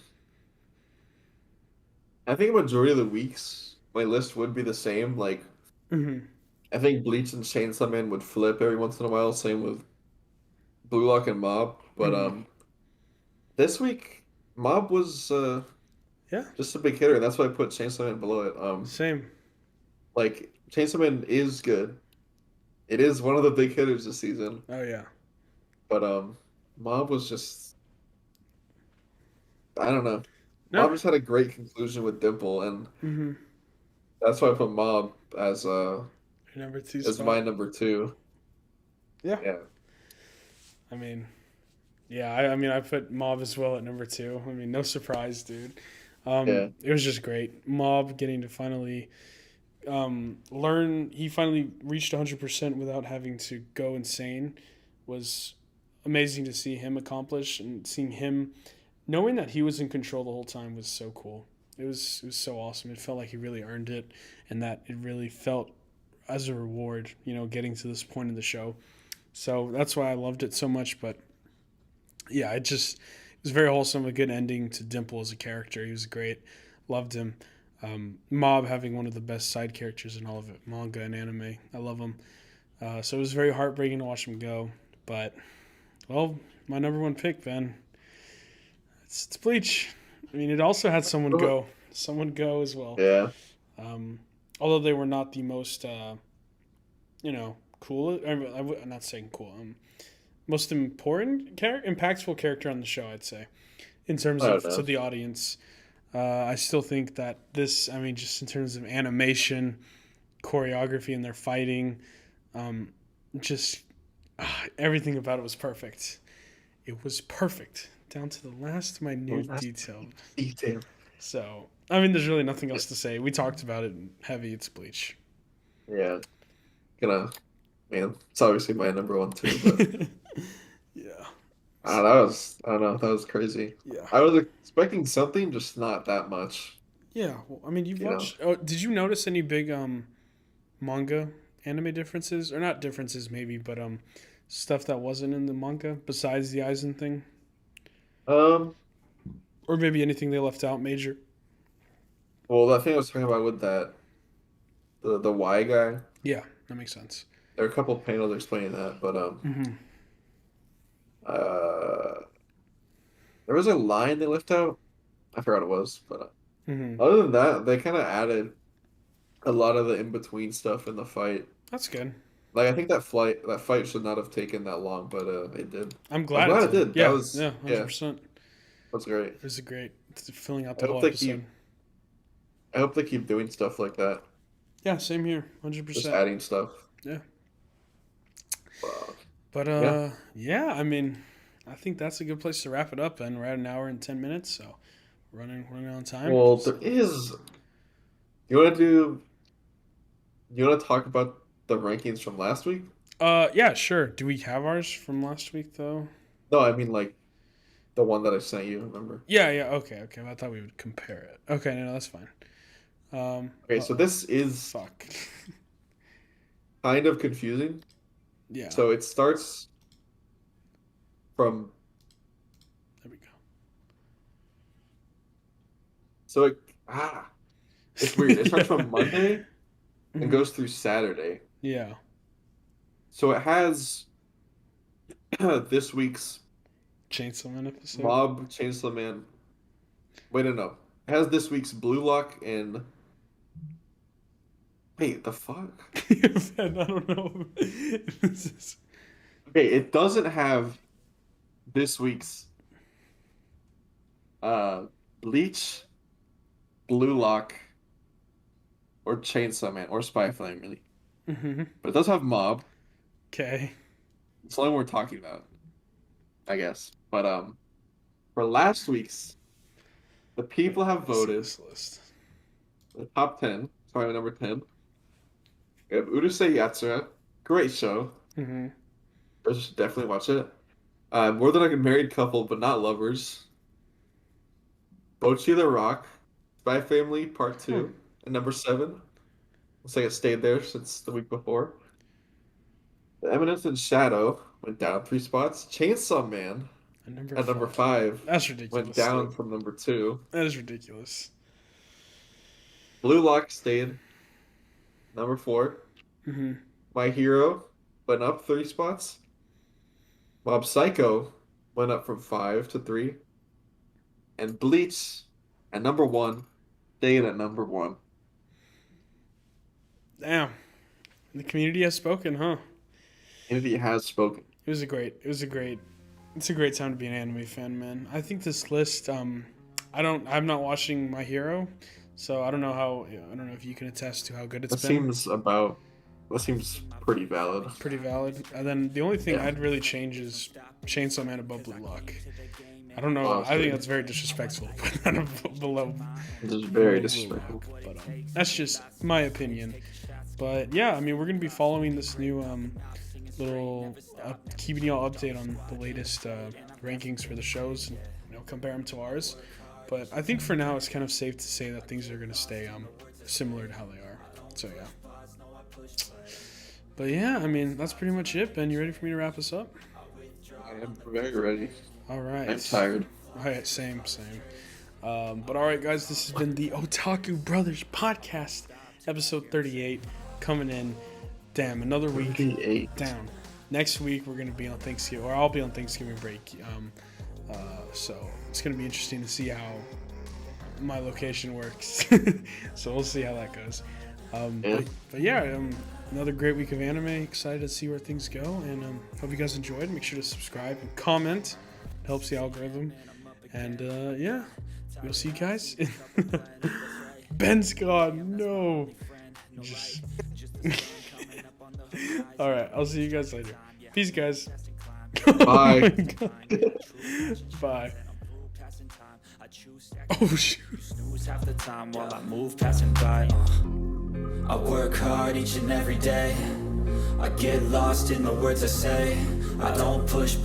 I think a majority of the weeks my list would be the same. Like Mm-hmm. I think Bleach and Chainsaw Man would flip every once in a while, same with Blue Lock and Mob. But Mm-hmm. this week Mob was Yeah. just a big hitter, and that's why I put Chainsaw Man below it. Same. Like Chainsaw Man is good. It is one of the big hitters this season. Oh yeah. But Mob was just I don't know. No. Mob just had a great conclusion with Dimple, and Mm-hmm. that's why I put Mob Your number two as spot. my number two. Yeah. Yeah, I mean, yeah. I mean, I put Mob as well at number two. I mean, no surprise, dude. yeah, It was just great. Mob getting to finally learn. He finally reached 100% without having to go insane. Was amazing to see him accomplish, and seeing him knowing that he was in control the whole time was so cool. It was so awesome. It felt like he really earned it, and that it really felt as a reward, getting to this point in the show. So that's why I loved it so much. But yeah, it was very wholesome. A good ending to Dimple as a character. He was great. Loved him. Mob having one of the best side characters in all of it, manga and anime. I love him. So it was very heartbreaking to watch him go. But well, my number one pick, Ben. It's Bleach. I mean, it also had someone go as well. yeah. Um, although they were not the most, cool. I'm not saying cool. Most important, impactful character on the show, I'd say, in terms I of don't know. to the audience. I still think that this, I mean, just in terms of animation, choreography, and their fighting, um, just everything about it was perfect. It was perfect down to the last Well, minute that's detail. detail. So, I mean, there's really nothing else to say. We talked about it heavy. It's Bleach. Yeah, gonna man. It's obviously my number one too, but Yeah. I don't know, that was crazy. Yeah. I was expecting something, just not that much. Yeah. Well, I mean, you've You know. watched. Oh, did you notice any big manga anime differences, or not differences maybe, but stuff that wasn't in the manga besides the Aizen thing, Um. or maybe anything they left out major? Well, that thing I was talking about with the Y guy. Yeah, that makes sense. There are a couple of panels explaining that, but Mm-hmm. uh, there was a line they left out. I forgot what it was, but Mm-hmm. other than that, they kind of added a lot of the in between stuff in the fight. That's good. Like I think that fight should not have taken that long, but it did. I'm I'm glad it glad it did. did. That Yeah. was Yeah. yeah, 100%. that's great. It was a great it's filling out I the hope whole they episode. keep I hope they keep doing stuff like that, Yeah. Same here. just 100%. adding stuff. Yeah. But, But yeah. yeah, I mean, I think that's a good place to wrap it up. And we're at an hour and 10 minutes, so running on time. Well, there So is. You want to do? You want to talk about the rankings from last week? Yeah, sure. Do we have ours from last week though? No, I mean like the one that I sent you. Remember? Yeah, yeah. Okay, okay. I thought we would compare it. Okay, no, that's fine. Okay, so this is Fuck. kind of confusing. Yeah, So it starts from there we so it it's weird. It starts from go. Monday and Mhm. goes through Saturday. Yeah. So it has this week's Chainsaw Man episode. Mob Chainsaw Man. Wait, no. It has this week's Blue Lock and wait, the fuck? Man, I don't know. This is- Okay, it doesn't have this week's uh Bleach, Blue Lock, or Chainsaw Man or Spy Flame really. Mhm. But it does have Mob. Okay. It's the only one we're talking about, I guess. But for last week's, the Wait, people let have me see voted this list. the top 10. Sorry, number 10. We have Urusei Yatsura. Great show. Mhm. I should definitely watch it. More Than Like a Married Couple, but Not Lovers. Bocchi the Rock. Spy Family Part Huh. 2. And number 7. Looks like it stayed there since the week before. The Eminence and Shadow went down 3 spots. Chainsaw Man At number at number 5. 5 That's went ridiculous, down dude. from number 2. That is ridiculous. Blue Lock stayed number 4. Mhm. My Hero went up 3 spots. Mob Psycho went up from 5 to 3. And Bleach at number 1 stayed at number 1. Damn. The community has spoken, huh? Unity has spoken. It's a great time to be an anime fan, man. I think this list, I'm not watching My Hero, so I don't know if you can attest to how good it's That been. seems about that seems pretty valid. Pretty valid. And then the only thing Yeah. I'd really change is Chainsaw Man above Blue Lock. I don't know. I think Honestly, that's very disrespectful to put that below this is very below Blue disrespectful. Lock, but that's just my opinion. But yeah, I mean, we're gonna be following this new little keeping y'all update on the latest rankings for the shows and compare them to ours. But I think for now it's kind of safe to say that things are gonna stay similar to how they are. So yeah. But yeah, I mean that's pretty much it. Ben, you ready for me to wrap us up? I am very ready. All right. I'm tired. All right, same. But all right, guys, this has been the Otaku Brothers podcast, episode 38, coming in. Damn, another week 38. down. Next week we're gonna be on Thanksgiving, or I'll be on Thanksgiving break. So it's gonna be interesting to see how my location works. So we'll see how that goes. Yeah. But yeah, another great week of anime. Excited to see where things go, and hope you guys enjoyed. Make sure to subscribe and comment. It helps the algorithm. And yeah, we'll see you guys. Ben's gone. No. Just... All right, I'll see you guys later. Peace, guys. Bye. Bye. Oh shoot. Snooze half the time while I move passing by. I work hard each and every day. I get lost in the words I say. I don't push